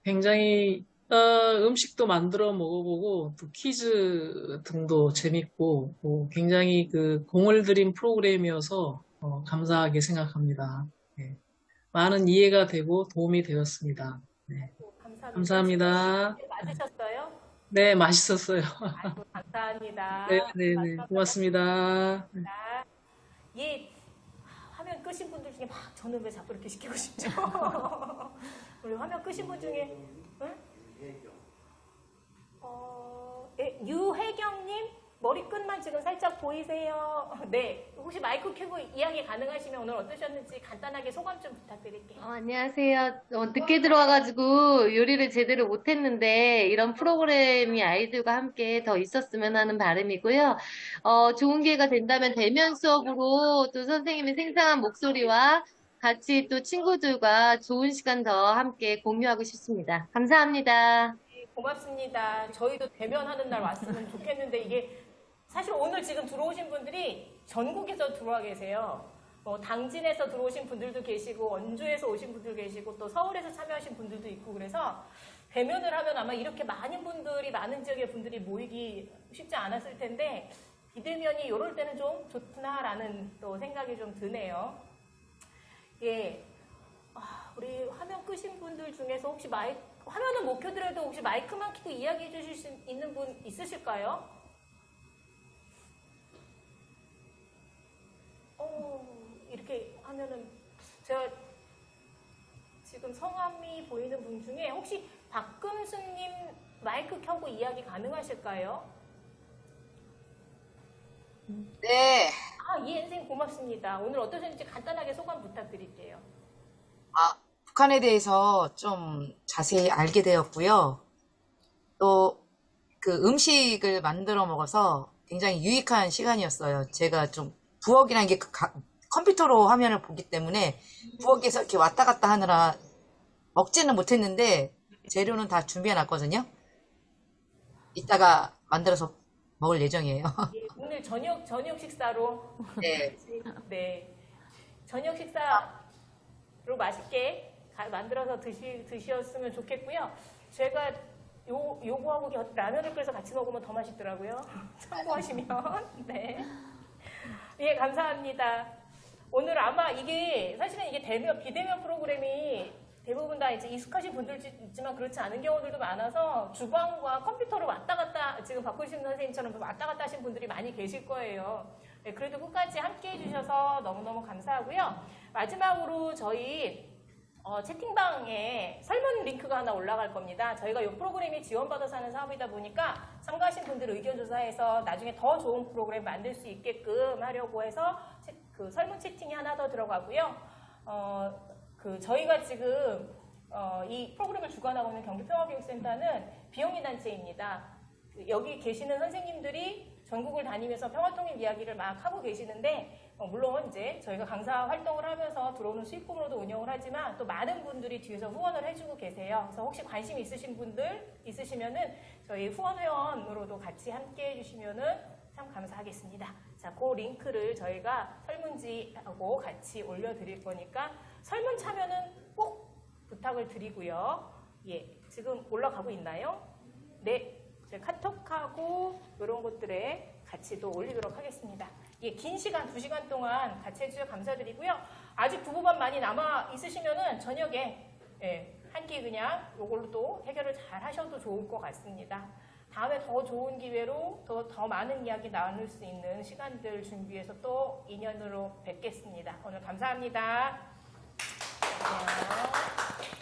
굉장히, 음식도 만들어 먹어보고, 또 퀴즈 등도 재밌고, 굉장히 공을 들인 프로그램이어서, 감사하게 생각합니다. 네. 많은 이해가 되고 도움이 되었습니다. 네. 감사합니다. 맞으셨어요? 네, 맛있었어요. 아이고, 감사합니다. 네. 고맙습니다. 예, 화면 끄신 분들 중에 막 저는 왜 자꾸 이렇게 시키고 싶죠? 우리 화면 끄신 분 중에 유혜경님 머리끝만 지금 살짝 보이세요? 네, 혹시 마이크 켜고 이야기 가능하시면 오늘 어떠셨는지 간단하게 소감 좀 부탁드릴게요. 안녕하세요. 늦게 들어와가지고 요리를 제대로 못했는데 이런 프로그램이 아이들과 함께 더 있었으면 하는 바람이고요. 좋은 기회가 된다면 대면 수업으로 또 선생님의 생생한 목소리와 같이 또 친구들과 좋은 시간 더 함께 공유하고 싶습니다. 감사합니다. 고맙습니다. 저희도 대면하는 날 왔으면 좋겠는데 이게 사실 오늘 지금 들어오신 분들이 전국에서 들어와 계세요. 당진에서 들어오신 분들도 계시고 원주에서 오신 분들 계시고 또 서울에서 참여하신 분들도 있고 그래서 대면을 하면 아마 이렇게 많은 지역의 분들이 모이기 쉽지 않았을 텐데 비대면이 이럴 때는 좀 좋구나라는 또 생각이 좀 드네요. 예. 우리 화면 끄신 분들 중에서 혹시 화면은 못 켜드려도 혹시 마이크만 켜고 이야기해 주실 수 있는 분 있으실까요? 이렇게 하면은 제가 지금 성함이 보이는 분 중에 혹시 박금수님 마이크 켜고 이야기 가능하실까요? 네. 예, 선생님 고맙습니다. 오늘 어떠셨는지 간단하게 소감 부탁드릴게요. 북한에 대해서 좀 자세히 알게 되었고요. 또 그 음식을 만들어 먹어서 굉장히 유익한 시간이었어요. 제가 좀 부엌이라는 게 컴퓨터로 화면을 보기 때문에 부엌에서 이렇게 왔다 갔다 하느라 먹지는 못했는데 재료는 다 준비해 놨거든요. 이따가 만들어서 먹을 예정이에요. 예, 오늘 저녁 식사로. 네. 네. 저녁 식사로 맛있게 만들어서 드셨으면 좋겠고요. 제가 요거하고 라면을 끓여서 같이 먹으면 더 맛있더라고요. 참고하시면. 네. 예, 감사합니다. 오늘 아마 사실은 이게 비대면 프로그램이 대부분 다 이제 익숙하신 분들도 있지만 그렇지 않은 경우들도 많아서 주방과 컴퓨터를 왔다 갔다, 지금 박훈신 선생님처럼 왔다 갔다 하신 분들이 많이 계실 거예요. 네, 그래도 끝까지 함께 해주셔서 너무너무 감사하고요. 마지막으로 저희 채팅방에 설문 링크가 하나 올라갈 겁니다. 저희가 이 프로그램이 지원받아서 하는 사업이다 보니까 참가하신 분들 의견 조사해서 나중에 더 좋은 프로그램 만들 수 있게끔 하려고 해서 그 설문 채팅이 하나 더 들어가고요. 저희가 지금 이 프로그램을 주관하고 있는 경기평화교육센터는 비영리 단체입니다. 여기 계시는 선생님들이 전국을 다니면서 평화통일 이야기를 막 하고 계시는데 물론 이제 저희가 강사 활동을 하면서 들어오는 수익금으로도 운영을 하지만 또 많은 분들이 뒤에서 후원을 해주고 계세요. 그래서 혹시 관심 있으신 분들 있으시면은 저희 후원 회원으로도 같이 함께 해주시면은 참 감사하겠습니다. 자, 그 링크를 저희가 설문지하고 같이 올려드릴 거니까 설문 참여는 꼭 부탁을 드리고요. 예, 지금 올라가고 있나요? 네, 제가 카톡하고 이런 것들에 같이 또 올리도록 하겠습니다. 예, 긴 시간, 2시간 동안 같이 해주셔서 감사드리고요. 아직 부부반 많이 남아 있으시면은 저녁에 한 끼 그냥 이걸로 또 해결을 잘 하셔도 좋을 것 같습니다. 다음에 더 좋은 기회로 더 많은 이야기 나눌 수 있는 시간들 준비해서 또 인연으로 뵙겠습니다. 오늘 감사합니다. 안녕.